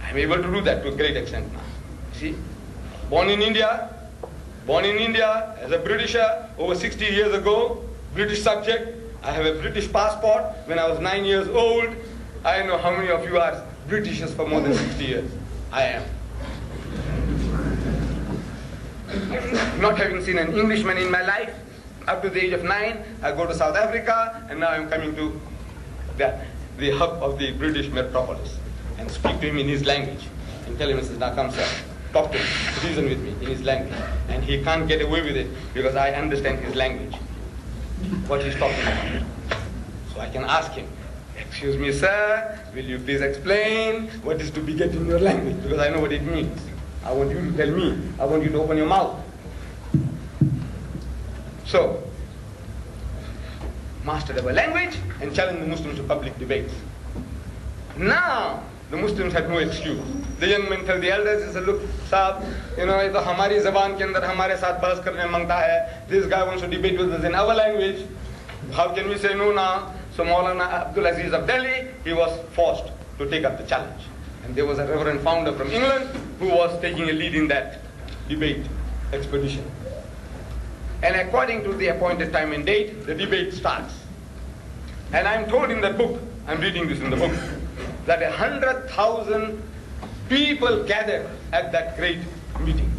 I'm able to do that to a great extent now. See? Born in India as a Britisher over 60 years ago, British subject. I have a British passport. When I was 9 years old, I know how many of you are Britishers for more than 60 years. I am. Not having seen an Englishman in my life, up to the age of 9, I go to South Africa, and now I'm coming to the hub of the British metropolis and speak to him in his language and tell him, now come sir, talk to me, reason with me in his language. And he can't get away with it because I understand his language, what he's talking about. So I can ask him, Excuse me, sir, will you please explain what is to beget in your language? Because I know what it means. I want you to tell me. I want you to open your mouth. So, mastered our language and challenged the Muslims to public debates. Now, the Muslims had no excuse. The young men tell the elders, they said, look, Saab, you know, if hamari zaban ke andar hamare saath bahas karne mangta hai, this guy wants to debate with us in our language, how can we say no now? So Maulana Abdul Aziz of Delhi, he was forced to take up the challenge. And there was a reverend founder from England who was taking a lead in that debate expedition. And according to the appointed time and date, the debate starts. And I'm told in that book, I'm reading this in the book, that 100,000 people gathered at that great meeting.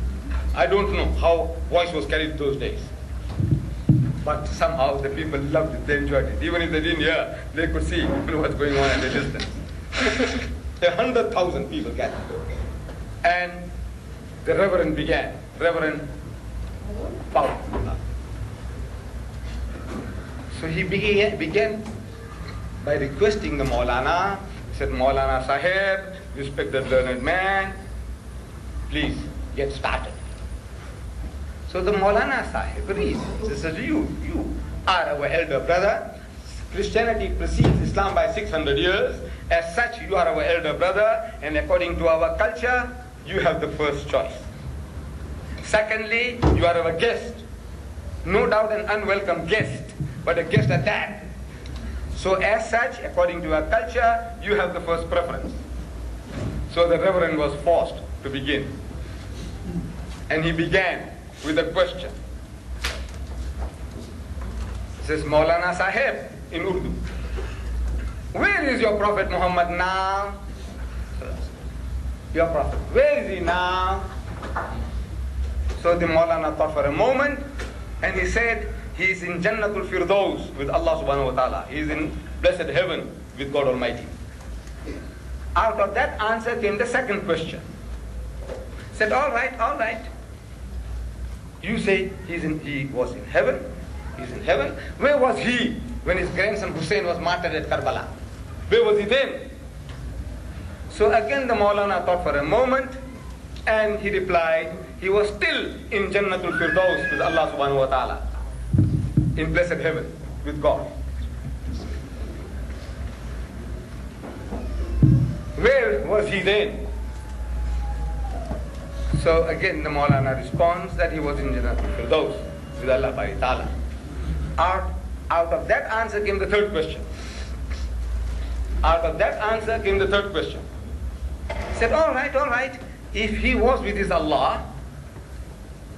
I don't know how voice was carried those days. But somehow the people loved it, they enjoyed it. Even if they didn't hear, they could see what's going on at a distance. 100,000 people gathered. And the Reverend began, Reverend Paul. So he began by requesting the Maulana. He said, Maulana Sahib, respected learned man, please get started. So the Maulana Sahib reasons. He says, you are our elder brother. Christianity precedes Islam by 600 years. As such, you are our elder brother, and according to our culture, you have the first choice. Secondly, you are our guest. No doubt an unwelcome guest, but a guest at that. So as such, according to our culture, you have the first preference. So the Reverend was forced to begin. And he began with a question. He says, Maulana Sahib, in Urdu, where is your Prophet Muhammad now? Your Prophet, where is he now? So the Maulana thought for a moment, and he said, he is in Jannatul Firdaus with Allah subhanahu wa ta'ala. He is in blessed heaven with God Almighty. Out of that answer came the second question. Said, all right. You say he was in heaven. He's in heaven. Where was he when his grandson Hussein was martyred at Karbala? Where was he then? So again the Maulana thought for a moment, and he replied, he was still in Jannatul Firdaus with Allah subhanahu wa ta'ala, in blessed heaven with God. Where was he then? So again the Maulana responds that he was in Jannatul Firdaus with Allah ta'ala. Out of that answer came the third question. Said, all right. If he was with his Allah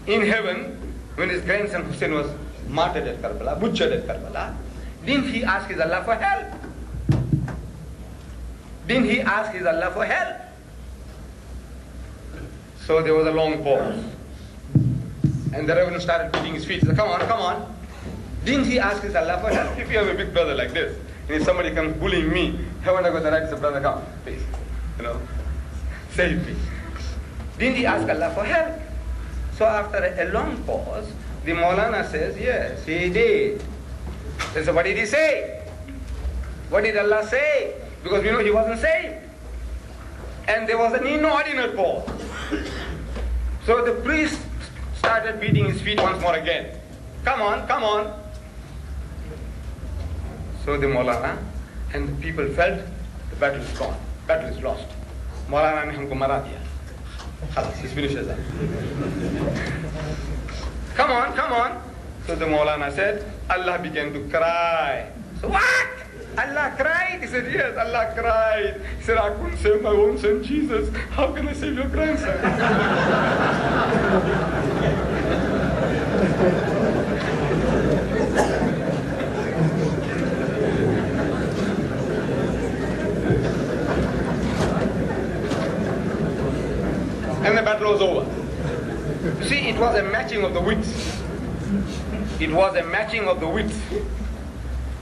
in heaven when his grandson Hussein was martyred at Karbala, butchered at Karbala, didn't he ask his Allah for help? So there was a long pause. And the Reverend started beating his feet. He said, come on. Didn't he ask his Allah for help? If you have a big brother like this, and if somebody comes bullying me, haven't I got the right to say, brother, come, please, save me. Didn't he ask Allah for help? So after a long pause, the Maulana says, yes, he did. So what did he say? What did Allah say? Because we know he wasn't saved. And there was an inordinate pause. So the priest started beating his feet once more again. Come on. So the Maulana and the people felt the battle is gone. Battle is lost. Maulana ne humko mara diya. Khalas, he's finished that. Come on. So the Maulana said, Allah began to cry. So what? Allah cried? He said, yes, Allah cried. He said, I couldn't save my own son Jesus. How can I save your grandson? And the battle was over. You see, it was a matching of the wits.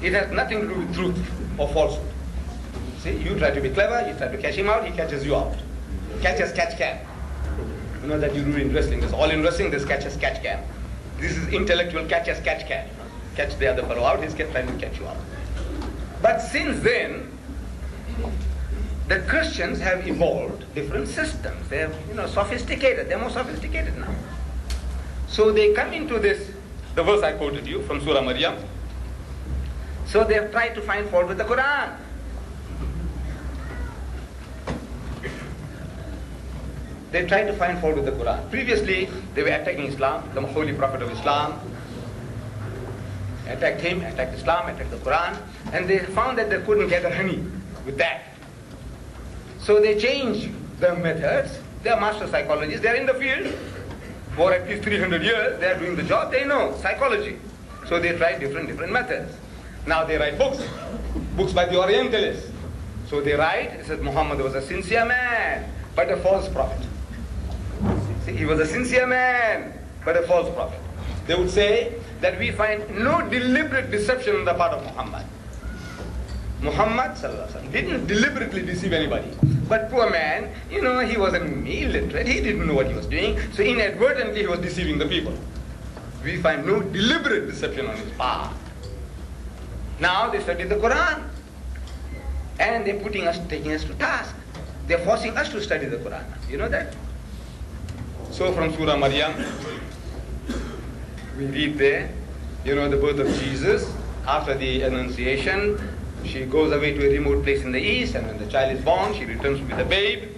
It has nothing to do with truth or falsehood. See, you try to be clever, you try to catch him out, he catches you out. Catch as catch can. You know that you do in wrestling. There's all in wrestling, there's catch as catch can. This is intellectual catch as catch can. Catch the other fellow out, he's trying to catch you out. But since then, the Christians have evolved different systems. They have, sophisticated. They're more sophisticated now. So they come into this, the verse I quoted you from Surah Maryam. So they have tried to find fault with the Quran. They tried to find fault with the Quran. Previously, they were attacking Islam, the holy prophet of Islam. Attacked him, attacked Islam, attacked the Quran. And they found that they couldn't gather honey with that. So they changed their methods. They are master psychologists. They are in the field for at least 300 years. They are doing the job. They know psychology. So they tried different methods. Now they write books by the Orientalists. So they write, it says Muhammad was a sincere man, but a false prophet. See, he was a sincere man, but a false prophet. They would say that we find no deliberate deception on the part of Muhammad. Muhammad didn't deliberately deceive anybody. But poor man, he was an illiterate. He didn't know what he was doing. So inadvertently he was deceiving the people. We find no deliberate deception on his part. Now they study the Quran. And they're taking us to task. They're forcing us to study the Quran. You know that? So from Surah Maryam, we read there, the birth of Jesus. After the Annunciation, she goes away to a remote place in the east, and when the child is born, she returns with a babe.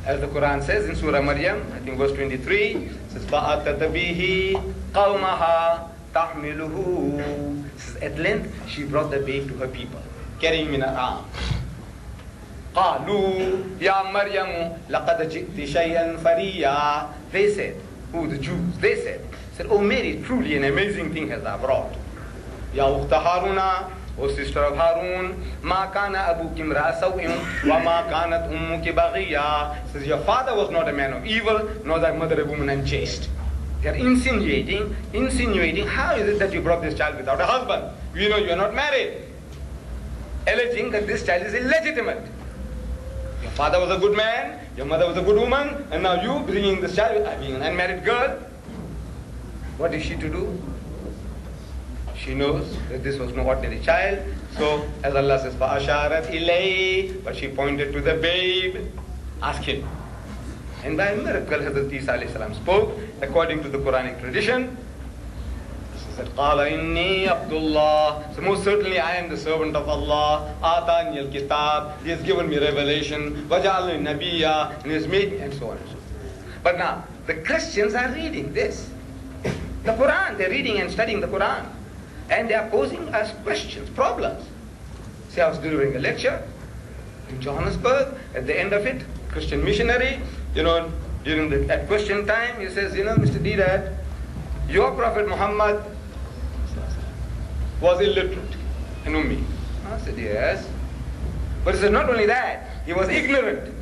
As the Quran says in Surah Maryam, I think verse 23, it says, فَأَتَتَ بِهِ قَوْمَهَا تَحْمِلُهُ. At length, she brought the babe to her people, carrying him in her arms. قَالُوا يَا مَرْيَمُ لَقَدْ جِئْتِ شَيْئًا فَرِيًّا. They said, the Jews, they said, "Oh Mary, truly an amazing thing has thou brought. Ya ukhta Haruna, O sister of Harun, ma kana abuki imra'a saw'in wa ma kanat ummuki baghiya." Says, your father was not a man of evil, nor thy mother a woman unchaste. They are insinuating, how is it that you brought this child without a husband? You know you are not married. Alleging that this child is illegitimate. Your father was a good man, your mother was a good woman, and now you bringing this child, being an unmarried girl. What is she to do? She knows that this was no ordinary child. So, as Allah says, فَأَشَارَتْ إِلَيْهِ, but she pointed to the babe. Ask him. And by a miracle, Hazrat Isa alayhi salam spoke according to the Quranic tradition. He said, قَالَ إِنِّي عَبْدُ اللَّهِ. So most certainly I am the servant of Allah. آتَانِيَ الْكِتَابِ. He has given me revelation. وَجَعَلْنِي نَبِيًّا. And He has made me, and so on and so forth. But now, the Christians are reading this. The Quran, they're reading and studying the Quran. And they are posing us questions, problems. See, I was delivering a lecture in Johannesburg. At the end of it, Christian missionary, during at question time, he says, Mr. Deedat, your Prophet Muhammad was illiterate, an ummi. I said, yes. But he said, not only that, he was ignorant.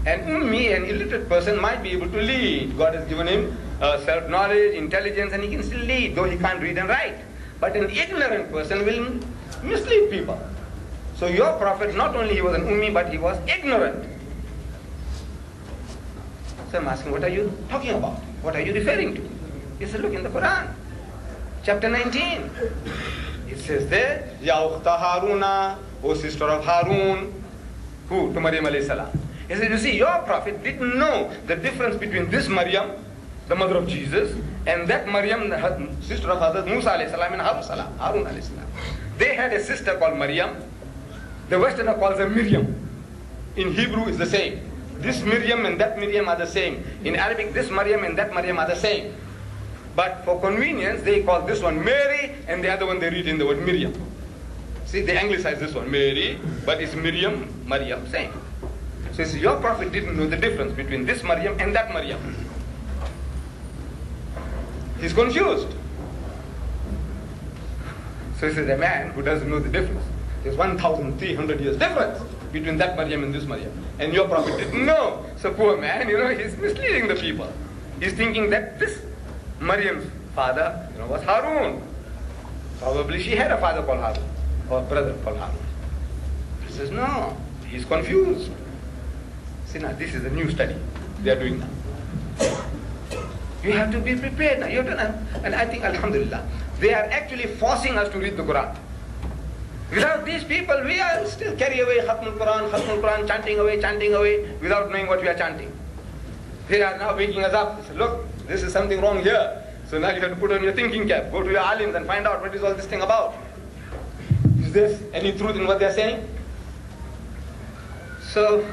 An ummi, an illiterate person, might be able to lead. God has given him self-knowledge, intelligence, and he can still lead, though he can't read and write. But an ignorant person will mislead people. So your Prophet, not only he was an ummi, but he was ignorant. So I'm asking, what are you talking about? What are you referring to? He said, look in the Quran, chapter 19. It says there, Ya ukhta Haruna, O sister of Harun. Who? To Maryam alayhi salam. He said, you see, your Prophet didn't know the difference between this Maryam, the mother of Jesus, and that Maryam, the sister of Hazrat Musa alayhi salam and Harun alayhi salam. They had a sister called Maryam. The Westerner calls her Miriam. In Hebrew is the same. This Miriam and that Miriam are the same. In Arabic, this Maryam and that Maryam are the same. But for convenience, they call this one Mary, and the other one they read in the word Miriam. See, they anglicize this one Mary, but it's Miriam, same. So you see, your Prophet didn't know the difference between this Maryam and that Maryam. He's confused. So he says, a man who doesn't know the difference. There's 1,300 years difference between that Maryam and this Maryam. And your Prophet didn't know. So poor man, he's misleading the people. He's thinking that this Maryam's father, was Harun. Probably she had a father called Harun, or brother called Harun. He says, no, he's confused. See, now this is a new study they are doing now. You have to be prepared now. You have to, and I think, alhamdulillah, they are actually forcing us to read the Quran. Without these people, we are still carry away Khatmul Quran, chanting away, without knowing what we are chanting. They are now waking us up. They say, look, this is something wrong here. So now you have to put on your thinking cap, go to your alims and find out what is all this thing about. Is there any truth in what they are saying? So,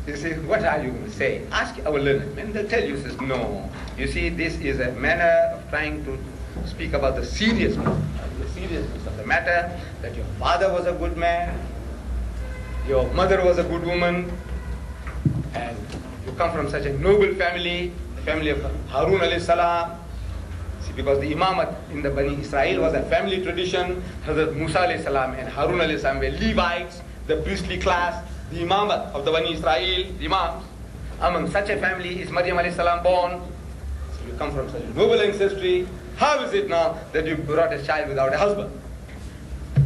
you see, what are you going to say? Ask our learned men, they'll tell you, says, no. You see, this is a manner of trying to speak about the seriousness of the matter, that your father was a good man, your mother was a good woman, and you come from such a noble family, the family of Harun alayhi salam. See, because the imamat in the Bani Israel was a family tradition. Hazrat Musa alayhi salam and Harun alayhi salam were Levites, the priestly class, the imamat of the Bani Israel, the imams. Among such a family is Maryam alayhi salam born. So you come from such a noble ancestry. How is it now that you brought a child without a husband?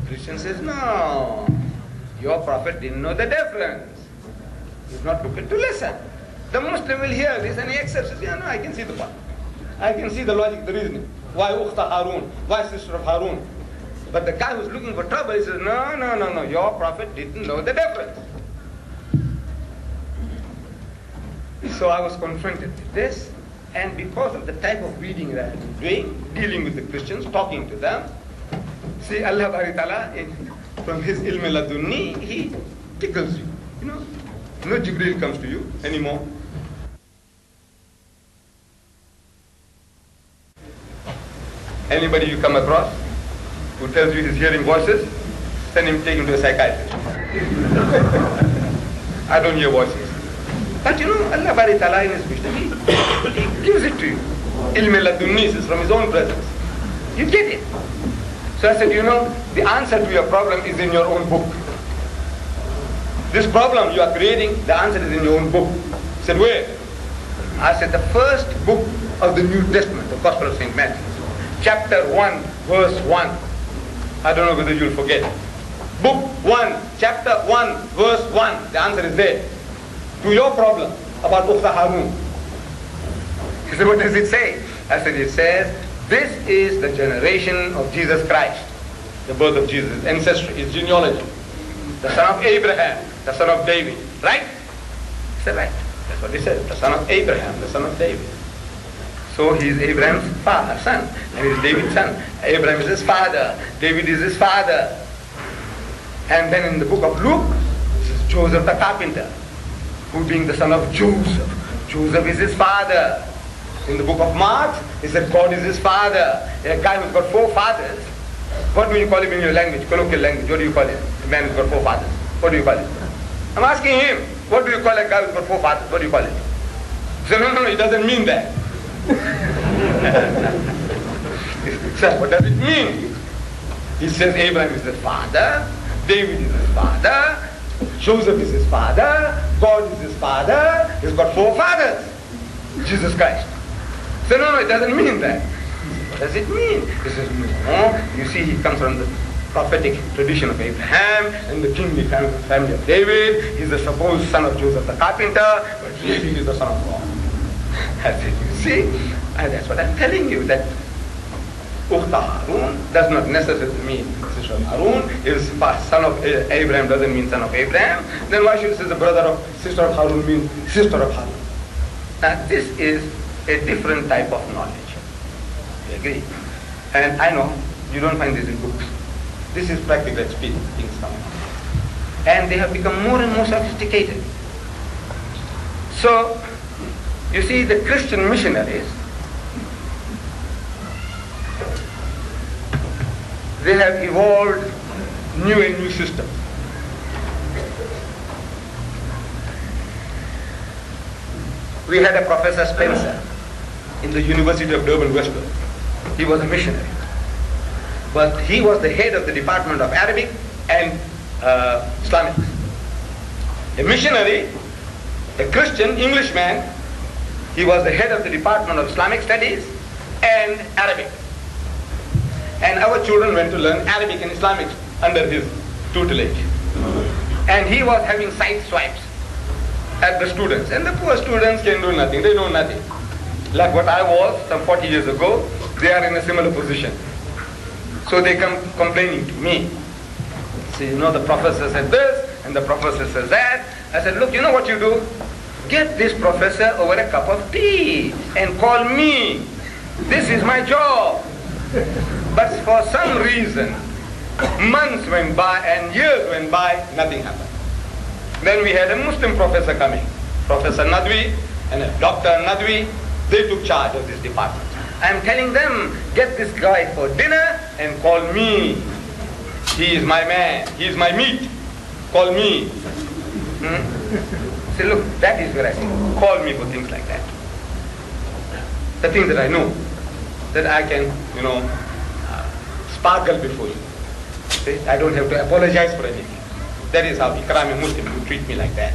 Christian says, no, your prophet didn't know the difference. He's not prepared to listen. The Muslim will hear this and he accepts it. Yeah, no, I can see the point. I can see the logic, the reasoning. Why Ukhta Harun? Why sister of Harun? But the guy who's looking for trouble, he says, no, your prophet didn't know the difference. So I was confronted with this, and because of the type of reading that I'm doing, dealing with the Christians, talking to them, see, Allah Bari Ta'ala, from his ilm ladunni, he tickles you. No Jibreel comes to you anymore. Anybody you come across who tells you he's hearing voices, send him, take him to a psychiatrist. I don't hear voices. But Allah Bari Ta'ala in his wisdom, he gives it to you. Ilm ladunni is from his own presence. You get it. So I said, the answer to your problem is in your own book. This problem you are creating, the answer is in your own book. He said, where? I said, the first book of the New Testament, the Gospel of St. Matthew, chapter 1, verse 1. I don't know whether you'll forget. Book 1, chapter 1, verse 1. The answer is there. To your problem about Ukhta Harun. He said, what does it say? I said, it says, this is the generation of Jesus Christ. The birth of Jesus, his ancestry, his genealogy. The son of Abraham, the son of David. Right? He said, right. That's what he said. The son of Abraham, the son of David. So he is Abraham's son, and he is David's son. Abraham is his father. David is his father. And then in the book of Luke, this is Joseph the carpenter, who being the son of Joseph. Joseph is his father. In the book of Mark, it says God is his father. A guy who's got 4 fathers. What do you call him in your language, colloquial language? What do you call him? A man who's got 4 fathers. What do you call him? I'm asking him, what do you call a guy who's got 4 fathers? What do you call him? He said, no, it doesn't mean that. He said, what does it mean? He says Abraham is his father, David is his father, Joseph is his father, God is his father, he's got 4 fathers. Jesus Christ. He said, no, it doesn't mean that. What does it mean? He says, no, you see, he comes from the prophetic tradition of Abraham and the kingly family of David. He's the supposed son of Joseph the carpenter, but really he's the son of God. I said, you see, and that's what I'm telling you, that Ukhta Harun does not necessarily mean sister of Harun. Is son of Abraham doesn't mean son of Abraham. Then why should it say the brother of sister of Harun mean sister of Harun? Now this is a different type of knowledge. You agree? And I know you don't find this in books. This is practical experience, things come. And they have become more and more sophisticated. So, you see, the Christian missionaries, they have evolved new and new systems. We had a Professor Spencer in the University of Durban, Westwood. He was a missionary. But he was the head of the Department of Arabic and Islamic. A missionary, a Christian Englishman, he was the head of the Department of Islamic Studies and Arabic. And our children went to learn Arabic and Islamic under his tutelage. And he was having side swipes at the students. And the poor students can do nothing, they know nothing. Like what I was some 40 years ago, they are in a similar position. So they come complaining to me. So, you know, the professor said this, and the professor says that. I said, look, you know what you do? Get this professor over a cup of tea and call me. This is my job. But for some reason, months went by and years went by, nothing happened. Then we had a Muslim professor coming, Professor Nadwi and a Dr. Nadwi. They took charge of this department. I am telling them, get this guy for dinner and call me. He is my man. He is my meat. Call me. Say, look, that is where I say, call me for things like that. The things that I know, that I can, you know, sparkle before you. See? I don't have to apologize for anything. That is how Ikrami Muslim will treat me like that.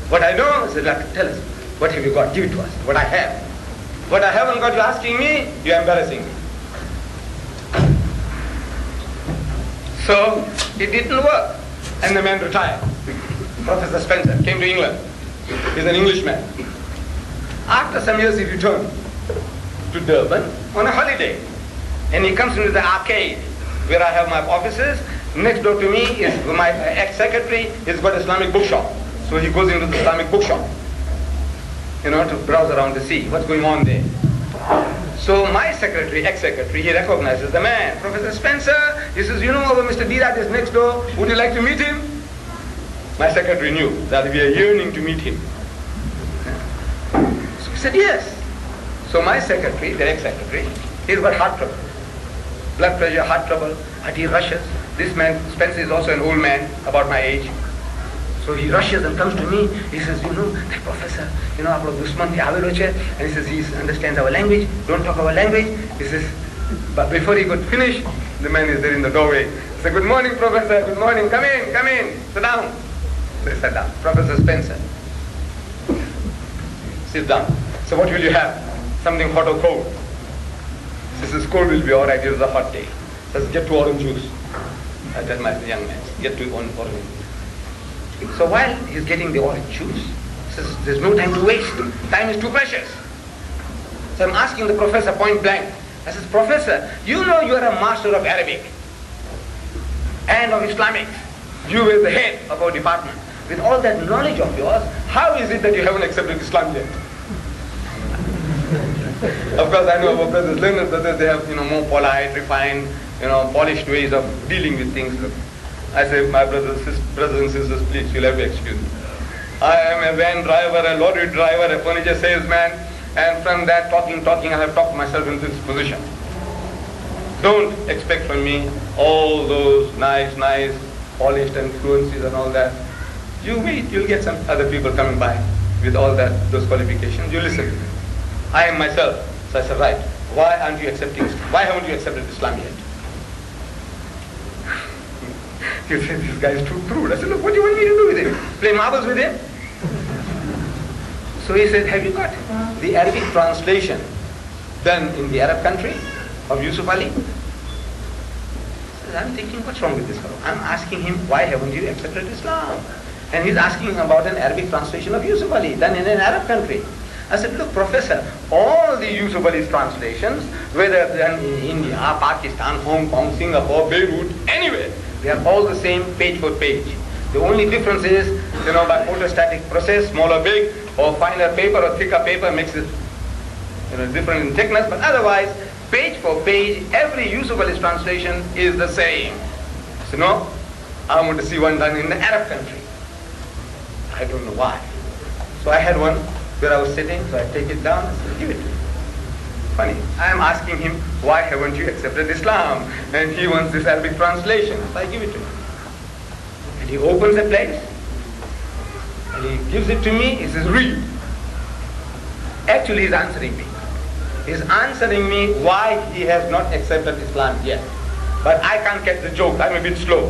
What I know is that, tell us, what have you got? Give it to us. What I have. What I haven't got, you're asking me, you're embarrassing me. So, it didn't work. And the man retired. Professor Spencer came to England. He's an Englishman. After some years, he returned to Durban on a holiday. And he comes into the arcade where I have my offices. Next door to me is my ex-secretary. He's got an Islamic bookshop. So he goes into the Islamic bookshop, you know, to browse around to see what's going on there. So my secretary, ex-secretary, he recognizes the man, Professor Spencer. He says, you know, Mr. Deedat is next door. Would you like to meet him? My secretary knew that we are yearning to meet him. So he said, yes. So my secretary, the ex-secretary, he's got heart trouble. Blood pressure, heart trouble, and he rushes. This man, Spencer, is also an old man, about my age. So he rushes and comes to me. He says, you know, that professor, you know, and he says, he understands our language. Don't talk our language. He says, but before he could finish, the man is there in the doorway. He said, good morning, professor. Good morning. Come in, sit down. They sat down. Professor Spencer. Sit down. So what will you have? Something hot or cold? He says, cold will be all right. It is a hot day. Let's get to orange juice. I tell my young man, get to orange juice. So while he's getting the orange juice, he says, there's no time to waste. Time is too precious. So I'm asking the professor point blank. I says, Professor, you know you are a master of Arabic and of Islamic. You are the head of our department. With all that knowledge of yours, how is it that you haven't accepted Islam yet? Of course, I know our brothers, learned brothers, they have, you know, more polite, refined, you know, polished ways of dealing with things. I say, my brothers and sisters, please, you'll have to excuse me. I am a van driver, a lorry driver, a furniture salesman, and from that talking, I have talked myself into this position. Don't expect from me all those nice, polished and fluencies and all that. You wait, you'll get some other people coming by with all those qualifications. You listen to them. I am myself. So I said, right, why aren't you accepting Islam? Why haven't you accepted Islam yet? You said, this guy is too crude. I said, look, what do you want me to do with him? Play marbles with him? So he said, have you got the Arabic translation done in the Arab country of Yusuf Ali? I said, I'm thinking, what's wrong with this fellow? I'm asking him, why haven't you accepted Islam? And he's asking about an Arabic translation of Yusuf Ali done in an Arab country. I said, look, Professor, all the Yusuf Ali's translations, whether done in India, Pakistan, Hong Kong, Singapore, Beirut, anywhere, they are all the same page for page. The only difference is, you know, by photostatic process, small or big, or finer paper or thicker paper makes it, you know, different in thickness, but otherwise, page for page, every Yusuf Ali's translation is the same. So no, I want to see one done in the Arab country. I don't know why. So I had one where I was sitting, so I take it down and say, give it to me. Funny, I am asking him, why haven't you accepted Islam? And he wants this Arabic translation, so I give it to him. And he opens the place, and he gives it to me, he says, read. Actually, he's answering me. He's answering me why he has not accepted Islam yet. But I can't catch the joke, I'm a bit slow.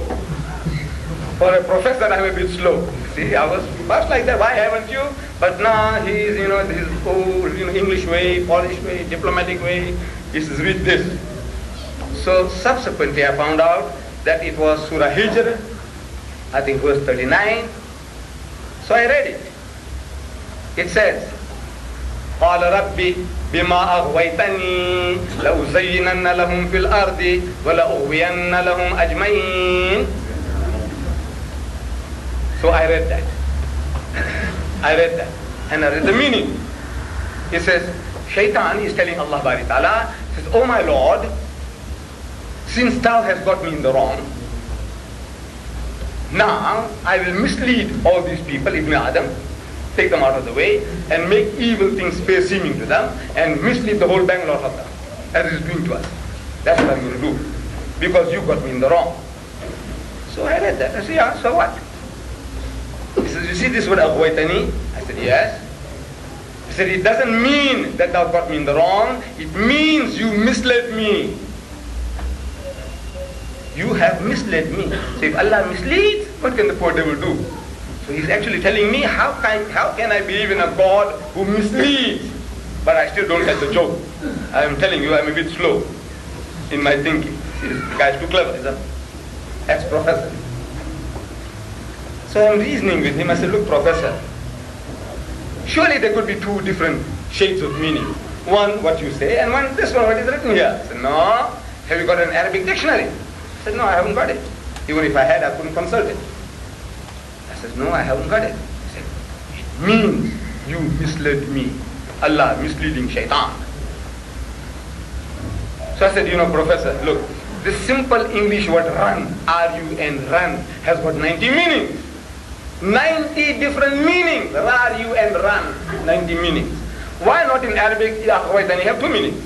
For a professor, I'm a bit slow. See, I was first like that, why haven't you? But now he's, you know, his old, you know, English way, polished way, diplomatic way, he says, read this. So subsequently I found out that it was Surah Hijr, I think verse 39. So I read it. It says, قال ربي بما أغويتني لأزينن لهم في الأرض ولأغوين لهم أجمعين. So I read that. I read that. And I read the meaning. It says, Shaitan is telling Allah Bari Ta'ala, says, oh my Lord, since thou hast got me in the wrong, now I will mislead all these people, Ibn Adam, take them out of the way, and make evil things fair seeming to them, and mislead the whole Bangalore of them, as he's doing to us. That's what I'm going to do, because you got me in the wrong. So I read that. I said, yeah, so what? He says, you see this word aghwaytani? I said, yes. He said, it doesn't mean that thou got me in the wrong. It means you misled me. You have misled me. So if Allah misleads, what can the poor devil do? So he's actually telling me, how can I believe in a God who misleads? But I still don't get the joke. I am telling you, I'm a bit slow in my thinking. See, this guy's too clever, he's an ex-professor. So I'm reasoning with him. I said, look, professor, surely there could be two different shades of meaning. One, what you say, and one, this one, what is written here. I said, no. Have you got an Arabic dictionary? I said, no, I haven't got it. Even if I had, I couldn't consult it. I said, no, I haven't got it. He said, it means you misled me. Allah misleading Shaitan. So I said, you know, professor, look, this simple English word run, R-U-N, run, has got 90 meanings. 90 different meanings. R-U-N, run, 90 meanings. Why not in Arabic, then you have 2 meanings?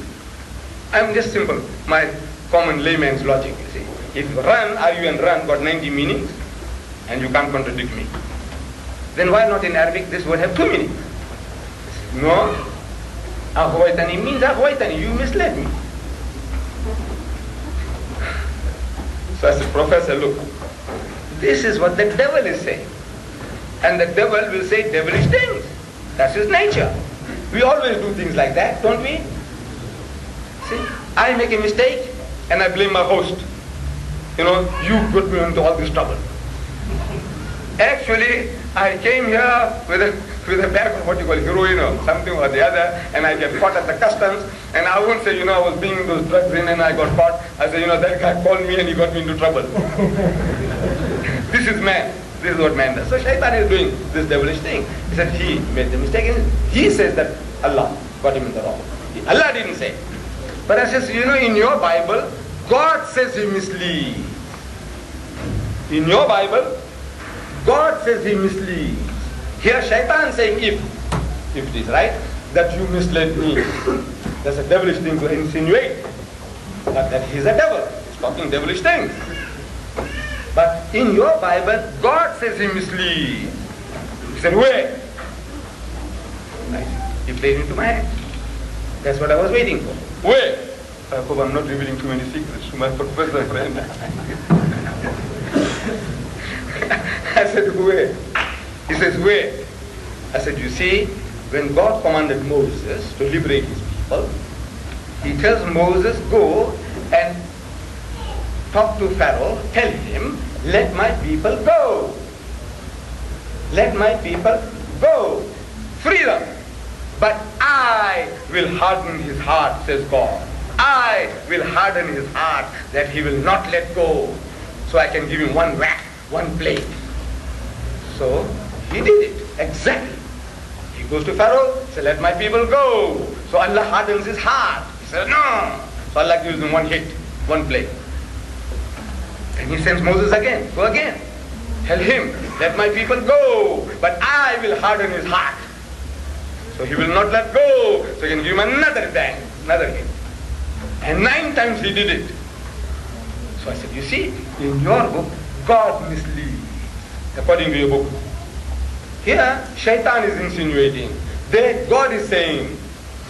I'm just simple, my common layman's logic, you see. If run, R-U-N, run, got 90 meanings, and you can't contradict me, then why not in Arabic this word have 2 meanings? No, aghwaytani means aghwaytani, you misled me. So I said, professor, look, this is what the devil is saying. And the devil will say devilish things. That's his nature. We always do things like that, don't we? See, I make a mistake and I blame my host. You know, you put me into all this trouble. Actually, I came here with a bag of what you call heroin or something or the other, and I get caught at the customs, and I won't say, you know, I was bringing those drugs in and I got caught. I say, you know, that guy called me and he got me into trouble. This is man. This is what man does. So Shaitan is doing this devilish thing. He said he made the mistake, and he says that Allah got him in the wrong. Allah didn't say. But I says, you know, in your Bible, God says he misleads. In your Bible, God says he misleads. Here Shaitan saying if it is right, that you misled me. That's a devilish thing to insinuate. But that he's a devil. He's talking devilish things. But in your Bible, God says he misleads. He said, where? He played into my hand. That's what I was waiting for. Where? I hope I'm not revealing too many secrets to my professor friend. I said, where? He says, where? I said, you see, when God commanded Moses to liberate his people, he tells Moses, go and talk to Pharaoh, tell him, let my people go. Let my people go. Free them. But I will harden his heart, says God. I will harden his heart that he will not let go. So I can give him one whack, one plague. So he did it, exactly. He goes to Pharaoh, says, let my people go. So Allah hardens his heart. He says, no. So Allah gives him one hit, one plague. And he sends Moses again, go again. Tell him, let my people go, but I will harden his heart. So he will not let go. So he can give him another bang, another hit. And 9 times he did it. So I said, you see, in your book, God misleads, according to your book. Here, Shaitan is insinuating. There, God is saying.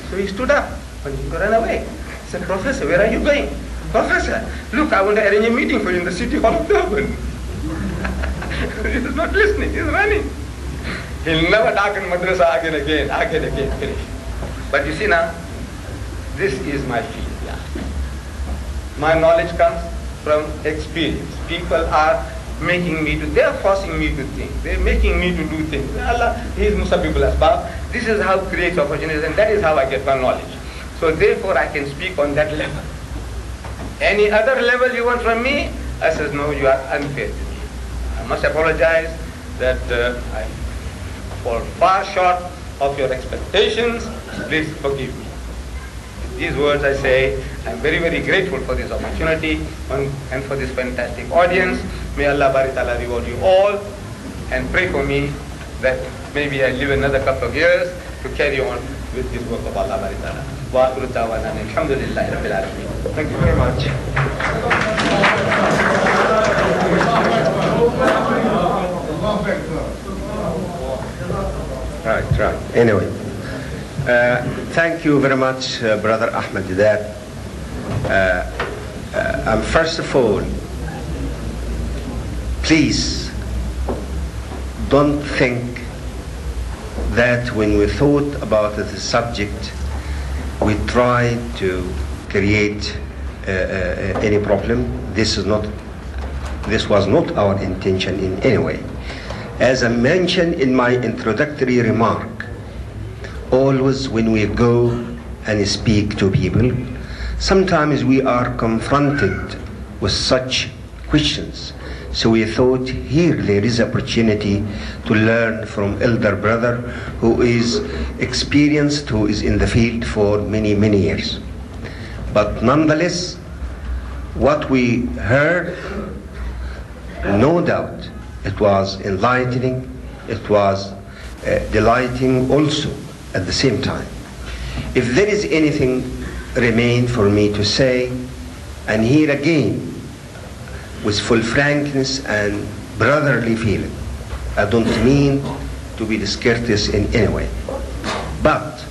So he stood up, and he ran away. He said, Professor, where are you going? Professor, look, I want to arrange a meeting for you in the city hall of Durban. He's not listening, he's running. He'll never darken madrasa again, finish. But you see now, this is my field. Yeah. My knowledge comes from experience. People are making me to, they're forcing me to think. They're making me to do things. Allah, He is Musabbibul Asbab. This is how creates opportunities, and that is how I get my knowledge. So therefore I can speak on that level. Any other level you want from me? I says, no, you are unfair to me. I must apologize. that I fall far short of your expectations. Please forgive me. With these words I say, I'm very, very grateful for this opportunity and for this fantastic audience. May Allah Bari Ta'ala reward you all, and pray for me that maybe I live another couple of years to carry on with this work of Allah Bari Ta'ala. Wa akhiru da'wana alhamdulillahi rabbil alamin. Thank you very much. Right. Anyway, thank you very much, Brother Ahmed Deedat. First of all, please don't think that when we thought about the subject, we tried to create any problem. This was not our intention in any way. As I mentioned in my introductory remark, always when we go and speak to people, sometimes we are confronted with such questions. So we thought here there is opportunity to learn from elder brother who is experienced, who is in the field for many, many years. But nonetheless, what we heard, no doubt, it was enlightening, it was delighting also at the same time. If there is anything remain for me to say, and here again, with full frankness and brotherly feeling, I don't mean to be discourteous in any way. But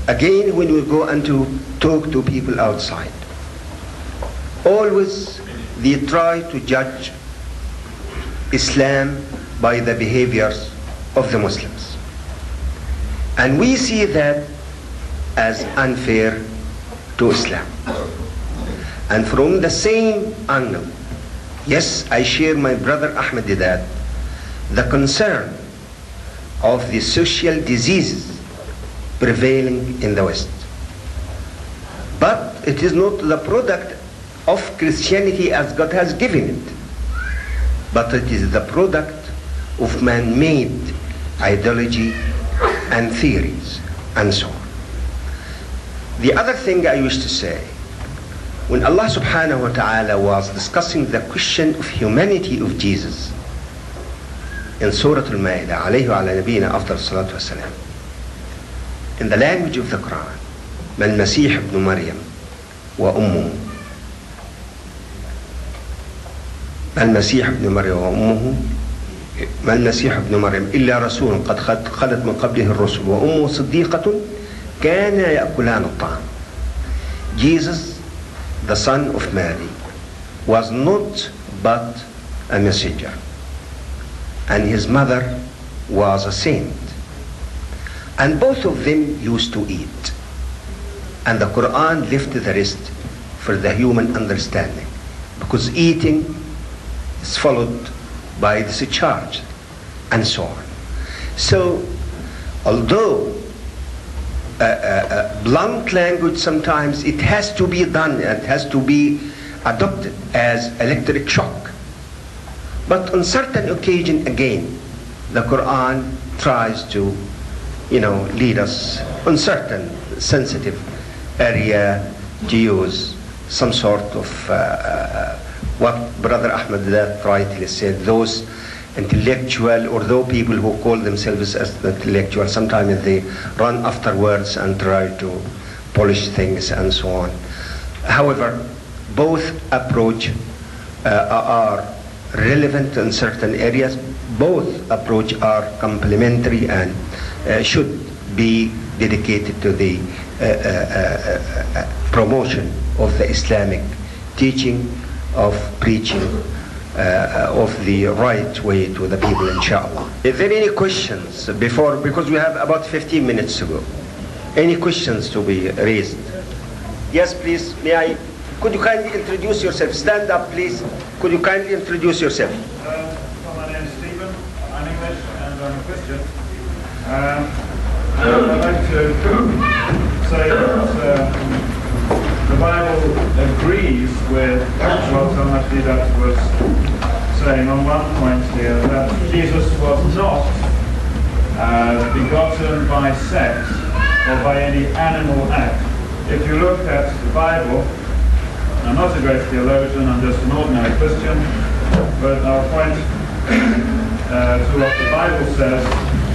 again, when we go and to talk to people outside, always they try to judge Islam by the behaviors of the Muslims. And we see that as unfair to Islam. And from the same angle, yes, I share my brother Ahmed Deedat, the concern of the social diseases prevailing in the West. But it is not the product of Christianity as God has given it, but it is the product of man-made ideology and theories and so on. The other thing I wish to say, when Allah subhanahu wa ta'ala was discussing the question of humanity of Jesus in Surah Al-Ma'idah, alayhi wa ala nabiyina afdal salatu wa salam, in the language of the Quran, ما المسيح ابن مريم وأمه ما المسيح ابن مريم وأمه ما المسيح ابن مريم إلا رسول قد خلت من قبله الرسل وأمه صديقة كان يأكلان الطعام. Jesus, the son of Mary, was not but a messenger, and his mother was a saint, and both of them used to eat, and the Quran left the rest for the human understanding, because eating is followed by discharge and so on. So although blunt language sometimes it has to be done, it has to be adopted as electric shock, but on certain occasion again the Quran tries to lead us on certain sensitive area to use some sort of what Brother Ahmed Deedat rightly said, those intellectual, or those people who call themselves as intellectual, sometimes they run after words and try to polish things and so on. However, both approach are relevant in certain areas. Both approach are complementary and should be dedicated to the promotion of the Islamic teaching, of preaching of the right way to the people, inshallah. Is there any questions before, because we have about 15 minutes to go? Any questions to be raised? Yes, please. Could you kindly introduce yourself? Stand up, please. Could you kindly introduce yourself? My name is Stephen. I'm English and I'm a Christian. I'd like to say that the Bible agrees with what Ahmed Deedat was saying on one point here that Jesus was not begotten by sex or by any animal act. If you look at the Bible, I'm not a great theologian, I'm just an ordinary Christian, but I'll point to what the Bible says.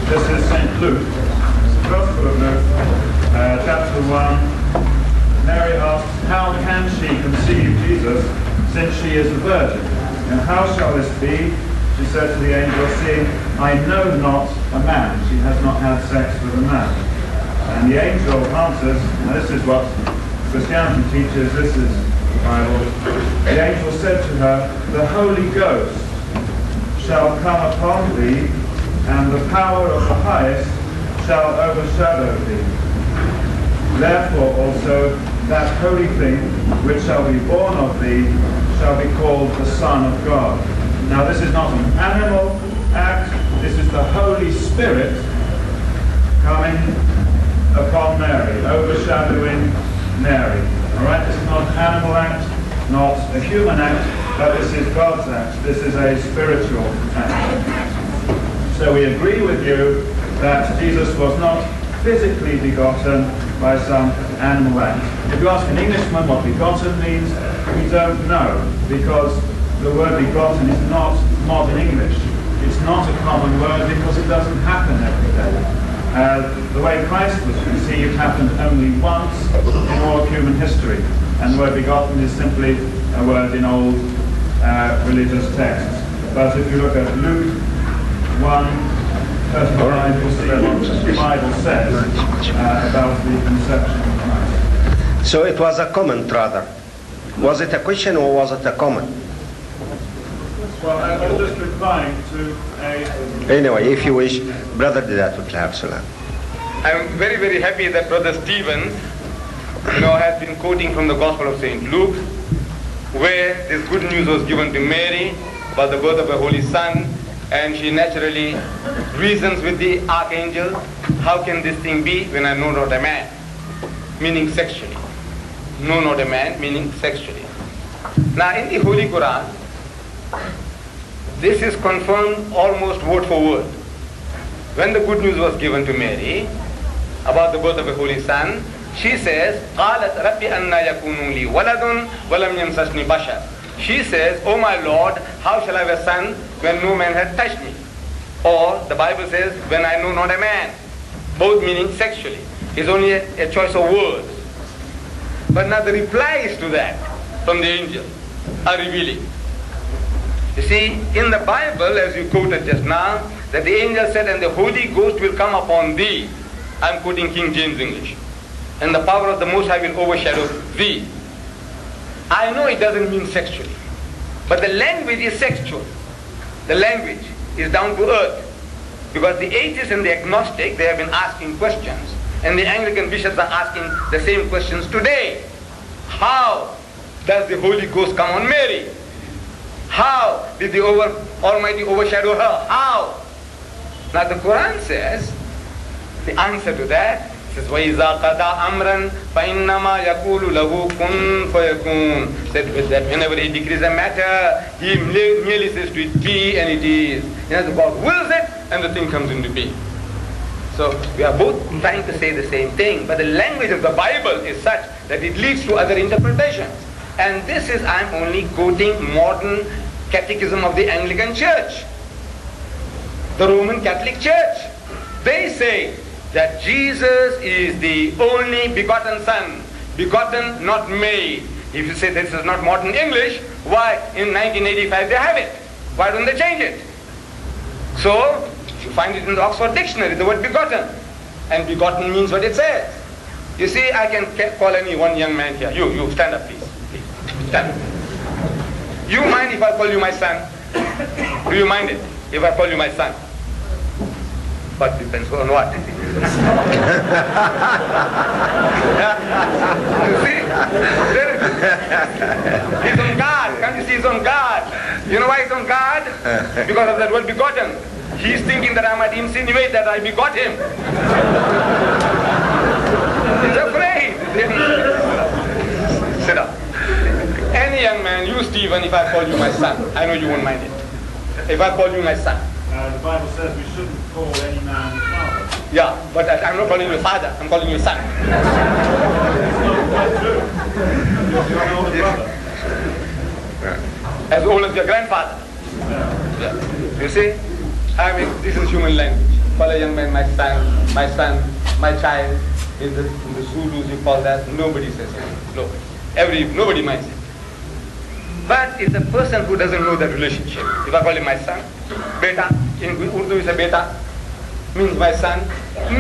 This is St. Luke, the Gospel of Luke, chapter 1. Mary asks, how can she conceive Jesus since she is a virgin? And how shall this be? She said to the angel, see, I know not a man. She has not had sex with a man. And the angel answers, and this is what Christianity teaches, this is the Bible. The angel said to her, the Holy Ghost shall come upon thee, and the power of the highest shall overshadow thee. Therefore also that holy thing which shall be born of thee shall be called the Son of God. Now this is not an animal act, this is the Holy Spirit coming upon Mary, overshadowing Mary. Alright, this is not an animal act, not a human act, but this is God's act. This is a spiritual act. So we agree with you that Jesus was not physically begotten by some animal act. If you ask an Englishman what begotten means, we don't know, because the word begotten is not modern English. It's not a common word because it doesn't happen every day. The way Christ was conceived happened only once in all of human history, and the word begotten is simply a word in old religious texts. But if you look at Luke 1:35, you'll see what the Bible says about the conception of Christ. So it was a comment rather. Was it a question or was it a comment? Well, I was just replying to a... Anyway, if you wish, Brother Deedat will have salam. I'm very, very happy that Brother Stevens, has been quoting from the Gospel of St. Luke, where this good news was given to Mary about the birth of a Holy Son, and she naturally reasons with the archangel, how can this thing be when I know not a man? Meaning sexually. Know not a man, meaning sexually. Now in the Holy Quran, this is confirmed almost word for word. When the good news was given to Mary about the birth of a Holy Son, she says, قَالَتْ رَبِّ أَنَّا يَكُونُ لِي وَلَدٌ وَلَمْ يَمْسَسْنِي بَشَرٌ. She says, oh my Lord, how shall I have a son when no man has touched me? Or the Bible says, when I know not a man. Both meaning sexually. It's only a choice of words. But now the replies to that from the angel are revealing. You see, in the Bible, as you quoted just now, that the angel said, and the Holy Ghost will come upon thee. I'm quoting King James English. And the power of the Most High will overshadow thee. I know it doesn't mean sexually, but the language is sexual. The language is down to earth. Because the atheists and the agnostic, they have been asking questions. And the Anglican bishops are asking the same questions today. How does the Holy Ghost come on Mary? How did the Almighty overshadow her? How? Now the Quran says, the answer to that says, وَإِذَا قَضَى أَمْرًا فَإِنَّمَا يَقُولُ لَهُ كُنْ فَيَكُونُ. Said with that, whenever he decrees a matter, he merely says to it, be, and it is. And God wills it, and the thing comes into being. So we are both trying to say the same thing, but the language of the Bible is such that it leads to other interpretations. And this is, I'm only quoting modern catechism of the Anglican Church, the Roman Catholic Church. They say that Jesus is the only begotten Son, begotten, not made. If you say this is not modern English, why in 1985 they have it? Why don't they change it? So, you find it in the Oxford Dictionary, the word begotten. And begotten means what it says. You see, I can call any one young man here. You, stand up please. Stand up. You mind if I call you my son? Do you mind it if I call you my son? But depends on what? You see? He's on guard. Can't you see he's on guard? You know why he's on guard? Because of that word begotten. He's thinking that I might insinuate that I begot him. He's afraid. Sit up. Any young man, you Stephen, if I call you my son, I know you won't mind it. if I call you my son? The Bible says we shouldn't call any man father. Yeah, but I'm not calling you father, I'm calling you son. It's not quite true. You're an older brother. As old as your grandfather. Yeah. You see? I mean, this is human language. Call a young man my son, my child. In the Zulus you call that. Nobody says it. Nobody minds it. But it's the person who doesn't know that relationship. If I call him my son, beta, in Urdu is a beta, means my son.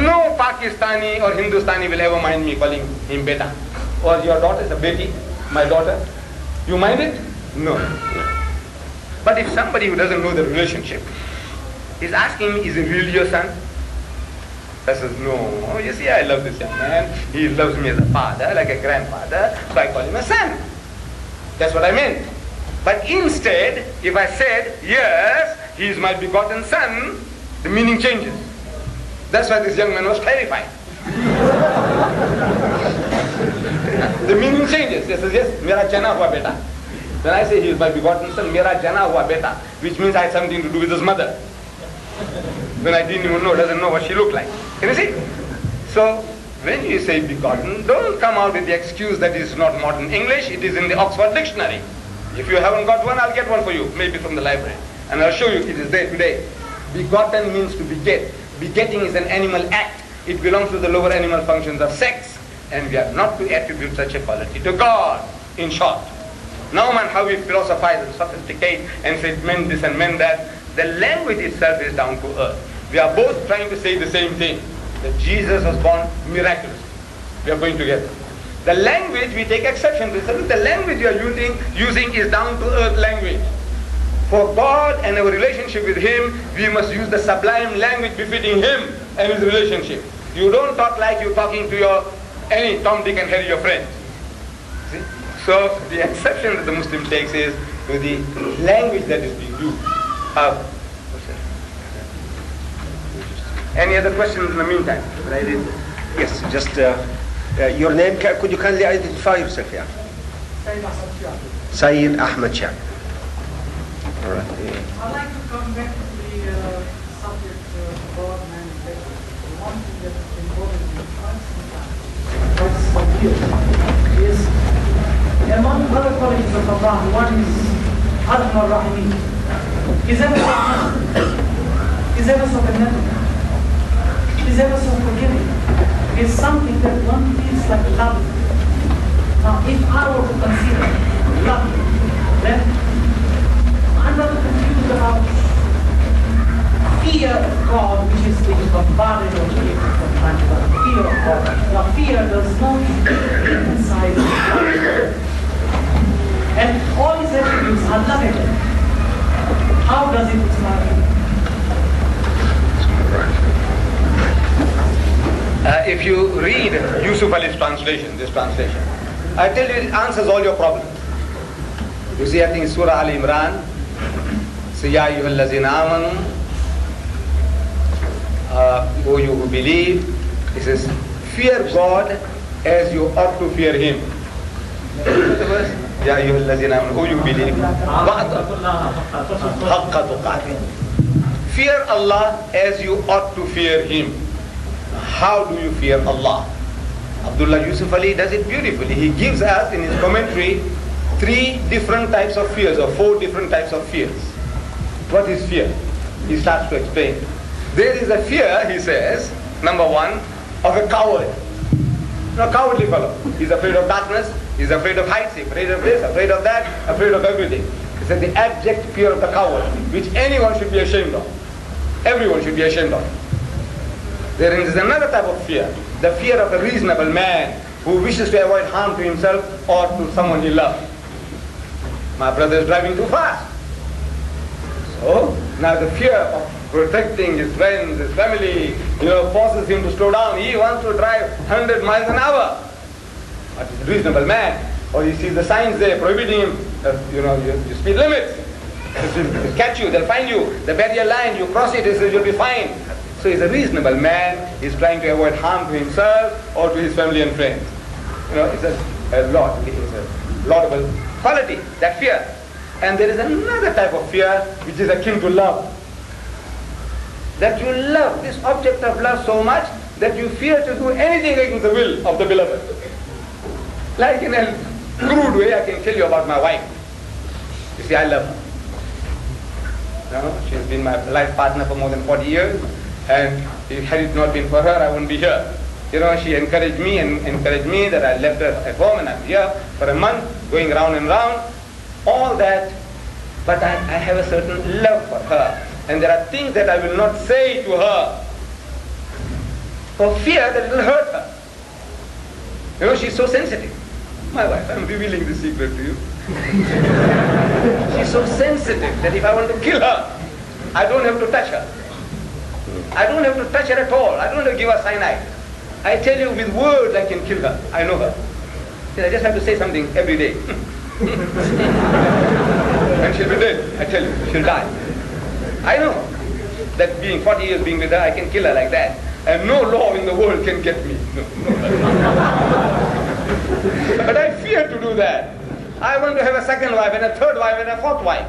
No Pakistani or Hindustani will ever mind me calling him beta. Or your daughter is a beti, my daughter. You mind it? No. But if somebody who doesn't know the relationship is asking me, is he really your son? I says, no. Oh, you see, I love this young man. He loves me as a father, like a grandfather, so I call him a son. That's what I meant. But instead, if I said, yes, he is my begotten son, the meaning changes. That's why this young man was clarified. The meaning changes. He says, yes, mera jana hua beta. When I say he is my begotten son, mera jana hua beta, which means I had something to do with his mother. When I didn't even know, doesn't know what she looked like. Can you see? So, when you say begotten, don't come out with the excuse that it is not modern English, it is in the Oxford Dictionary. If you haven't got one, I'll get one for you, maybe from the library. And I'll show you, it is there today. Begotten means to beget. Begetting is an animal act. It belongs to the lower animal functions of sex. And we are not to attribute such a quality to God, in short. Now, man, how we philosophize and sophisticate and say men this and men that, the language itself is down to earth. We are both trying to say the same thing, that Jesus was born miraculously. We are going together. The language, we take exception to. So the language you are using is down to earth language. For God and our relationship with Him, we must use the sublime language befitting Him and His relationship. You don't talk like you're talking to any Tom, Dick and Harry, your friends. See? So the exception that the Muslim takes is to the language that is being used. Any other questions in the meantime? Yes, just your name. Could you kindly identify yourself? Yeah. Sayyid Ahmed Shah. All right. I'd like to come back to the subject of God manifested. The one thing that is important in Christ is among other qualities of Allah, one is Arham al-Rahim. Is ever so kind, is ever so benevolent, is ever so forgiving. Is something that one feels like love. Now, if I were to consider love, then I'm not confused about fear of God, which is being bombarded or created from time to time. Fear of God. Now, fear does not live inside of God. And all His attributes are lovable. How does it start? If you read Yusuf Ali's translation, this translation, I tell you it answers all your problems. You see, I think Surah Al Imran, say, Ya ayyuhal lazina amanu, O you who believe, it says, fear God as you ought to fear Him. Ya ayyuhal lazina amanu, O you who believe, haqqa tuqatih. Fear Allah as you ought to fear Him. How do you fear Allah? Abdullah Yusuf Ali does it beautifully. He gives us in his commentary 3 different types of fears or 4 different types of fears. What is fear? He starts to explain. There is a fear, he says, number 1, of a coward. A cowardly fellow. He's afraid of darkness, he's afraid of heights, he's afraid of this, afraid of that, afraid of everything. He said the abject fear of the coward, which anyone should be ashamed of. Everyone should be ashamed of. There is another type of fear, the fear of a reasonable man who wishes to avoid harm to himself or to someone he loves. My brother is driving too fast. So, now the fear of protecting his friends, his family, forces him to slow down. He wants to drive 100 miles an hour. But he's a reasonable man. Or he sees the signs there prohibiting him, your speed limits. They'll catch you, they'll find you. The barrier line, you cross it, you'll be fine. So he's a reasonable man, he's trying to avoid harm to himself or to his family and friends. It's a laudable quality, that fear. And there is another type of fear which is akin to love. That you love this object of love so much that you fear to do anything against the will of the beloved. Like in a crude way, I can tell you about my wife. You see, I love her. You know, she's been my life partner for more than 40 years, and had it not been for her, I wouldn't be here. You know, she encouraged me that I left her at home and I'm here for a month, going round and round, all that. But I have a certain love for her. And there are things that I will not say to her for fear that it will hurt her. You know, she's so sensitive. My wife, I'm revealing the secret to you. She's so sensitive that if I want to kill her, I don't have to touch her. I don't have to touch her at all. I don't have to give her cyanide. I tell you, with words I can kill her. I know her. I just have to say something every day. And she'll be dead. I tell you, she'll die. I know that being 40 years being with her, I can kill her like that. And no law in the world can get me. No. But I fear to do that. I want to have a second wife and a third wife and a fourth wife.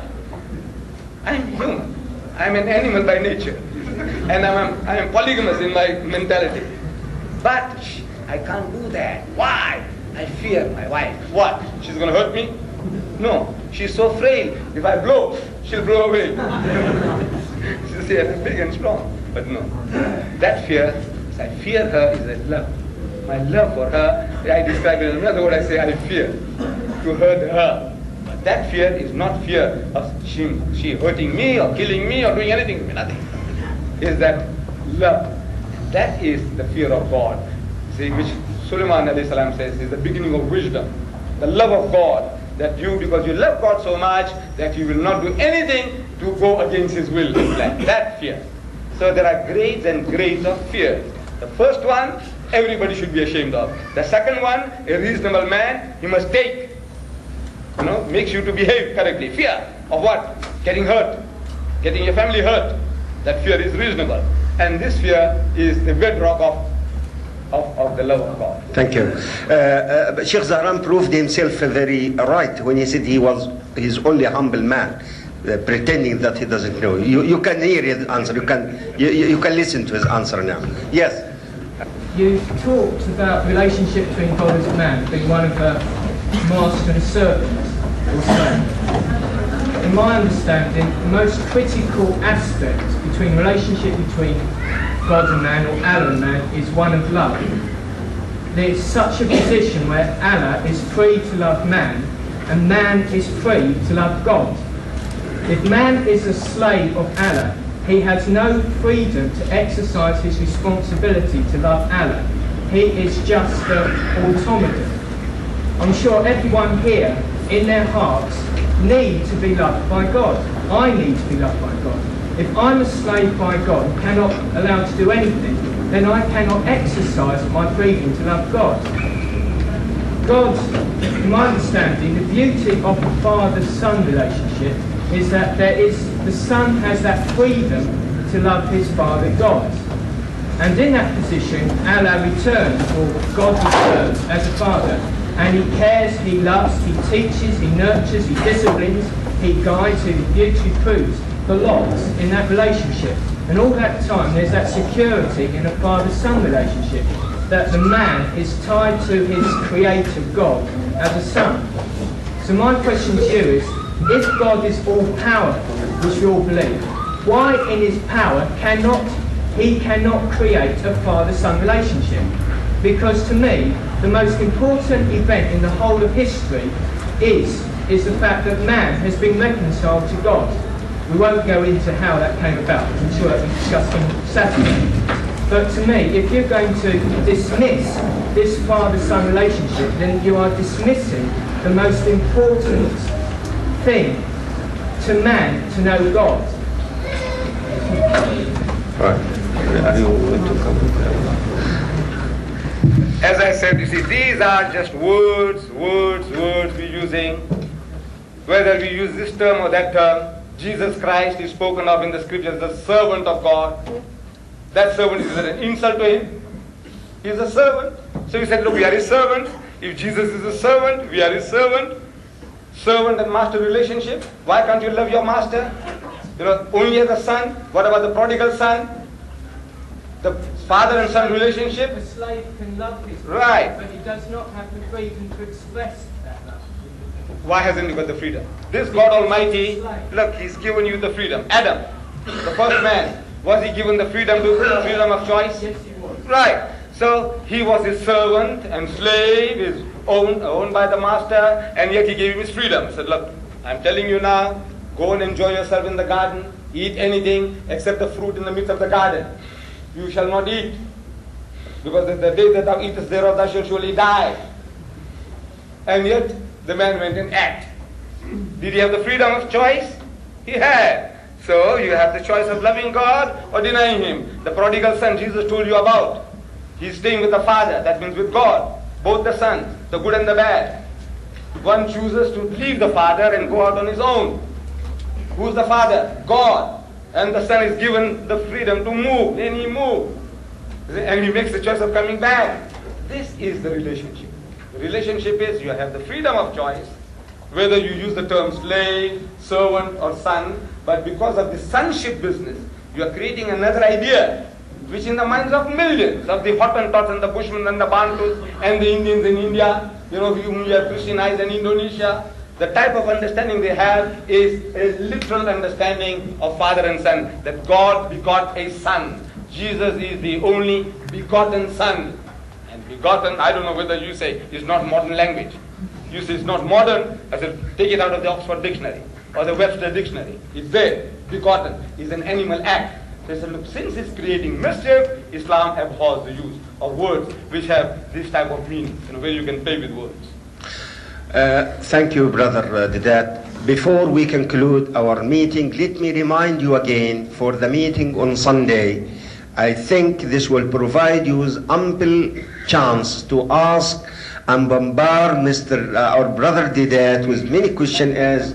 I'm human. I'm an animal by nature. And I am polygamous in my mentality. But I can't do that. Why? I fear my wife. What? She's going to hurt me? No. She's so frail. If I blow, she'll blow away. She's big and strong. But no. That fear, I fear her, is a love. My love for her, I describe it in another word, I say I fear to hurt her. But that fear is not fear of she hurting me or killing me or doing anything to me, nothing. Is that love. That is the fear of God. See, which Sulaiman alayhi salam says is the beginning of wisdom. The love of God. That you, because you love God so much, that you will not do anything to go against His will and plan. That fear. So there are grades and grades of fear. The first one, everybody should be ashamed of. The second one, a reasonable man, he must take. You know, makes you to behave correctly. Fear of what? Getting hurt. Getting your family hurt. That fear is reasonable. And this fear is the bedrock of the love of God. Thank you. Sheikh Zahran proved himself very right when he said he's only a humble man, pretending that he doesn't know. You can hear his answer. You can listen to his answer now. Yes. You talked about relationship between God and man being one of a master and servant or slave. In my understanding, the most critical aspect between relationship between God and man, or Allah and man, is one of love. There's such a position where Allah is free to love man, and man is free to love God. If man is a slave of Allah, he has no freedom to exercise his responsibility to love Allah. He is just an automaton. I'm sure everyone here, in their hearts, need to be loved by God. I need to be loved by God. If I'm a slave by God, cannot allowed to do anything, then I cannot exercise my freedom to love God. God, in my understanding, the beauty of the father-son relationship is that the son has that freedom to love his father God. And in that position, Allah returns, or God returns as a father. And he cares, he loves, he teaches, he nurtures, he disciplines, he guides, he beautifies the lots in that relationship. And all that time there's that security in a father-son relationship, that the man is tied to his creator God as a son. So my question to you is, if God is all-powerful, which we all believe, why in his power cannot create a father-son relationship? Because to me, the most important event in the whole of history is the fact that man has been reconciled to God. We won't go into how that came about, I'm sure that we discussed on Saturday. But to me, if you're going to dismiss this father-son relationship, then you are dismissing the most important thing to man to know God. Right. Are you going to come? As I said, you see, these are just words we're using. Whether we use this term or that term, Jesus Christ is spoken of in the scriptures as the servant of God. That servant is an insult to him. He is a servant. So we said, look, we are his servants. If Jesus is a servant, we are his servant. servant and master relationship? Why can't you love your master? You know, only as a son. What about the prodigal son? The father and son relationship? A slave can love his master, Right. but he does not have the freedom to express that love. Why hasn't he got the freedom? This God Almighty, look, He's given you the freedom. Adam, the first man, was he given the freedom of choice? Yes, he was. Right. So he was his servant and slave, is owned by the master, and yet he gave him his freedom. He said, look, I'm telling you now, go and enjoy yourself in the garden, eat anything except the fruit in the midst of the garden. You shall not eat, because the day that thou eatest thereof thou shalt surely die. And yet the man went and ate. Did he have the freedom of choice? He had. So you have the choice of loving God or denying Him. The prodigal son Jesus told you about. He's staying with the Father, that means with God. Both the sons, the good and the bad. One chooses to leave the Father and go out on his own. Who's the Father? God. And the Son is given the freedom to move. Then he moves. And he makes the choice of coming back. This is the relationship. The relationship is you have the freedom of choice, whether you use the term slave, servant or son, but because of the sonship business, you are creating another idea, which in the minds of millions of the Hottentots and the Bushmen and the Bantus and the Indians in India, you know, whom you have Christianized in Indonesia, the type of understanding they have is a literal understanding of father and son, that God begot a son. Jesus is the only begotten son. And begotten, I don't know whether you say, is not modern language. You say it's not modern, I said, take it out of the Oxford Dictionary or the Webster Dictionary. It's there. Begotten is an animal act. They said, look, since it's creating mischief, Islam abhors the use of words which have this type of meaning, where you can play with words. Thank you, Brother Deedat. Before we conclude our meeting, let me remind you again for the meeting on Sunday. I think this will provide you with ample chance to ask and bombard our Brother Deedat with many questions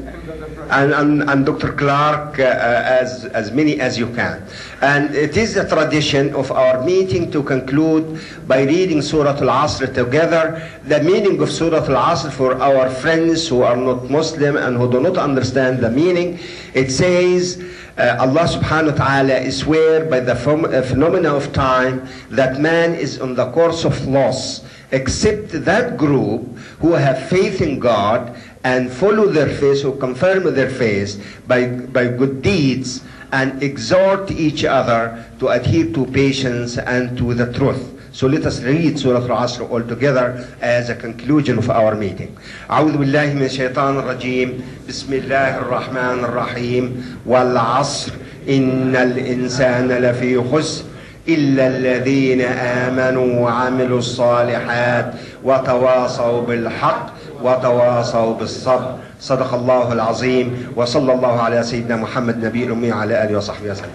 and Dr. Clark as many as you can. And it is a tradition of our meeting to conclude by reading Surah Al-Asr together. The meaning of Surah Al-Asr for our friends who are not Muslim and who do not understand the meaning, it says, Allah subhanahu wa ta'ala swear by the phenomena of time that man is on the course of loss, except that group who have faith in God and follow their faith, who confirm their faith by good deeds and exhort each other to adhere to patience and to the truth. So let us read Surah Al-Asr all together as a conclusion of our meeting. أعوذ بالله من الشيطان الرجيم بسم الله الرحمن الرحيم والعصر إن الإنسان لفي خسر إلا الذين آمنوا وعملوا الصالحات وتواصوا بالحق وتواصوا بالصبر صدق الله العظيم وصلى الله على سيدنا محمد نبي الأمي وعلى آله وصحبه وسلم.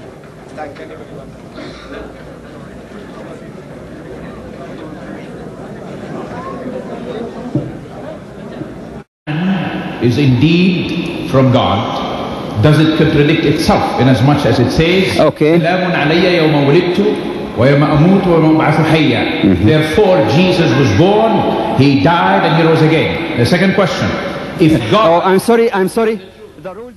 Is indeed from God. Does it contradict itself in as much as it says, okay. Therefore Jesus was born, He died and He rose again. The second question, if God... Oh, I'm sorry. The rules...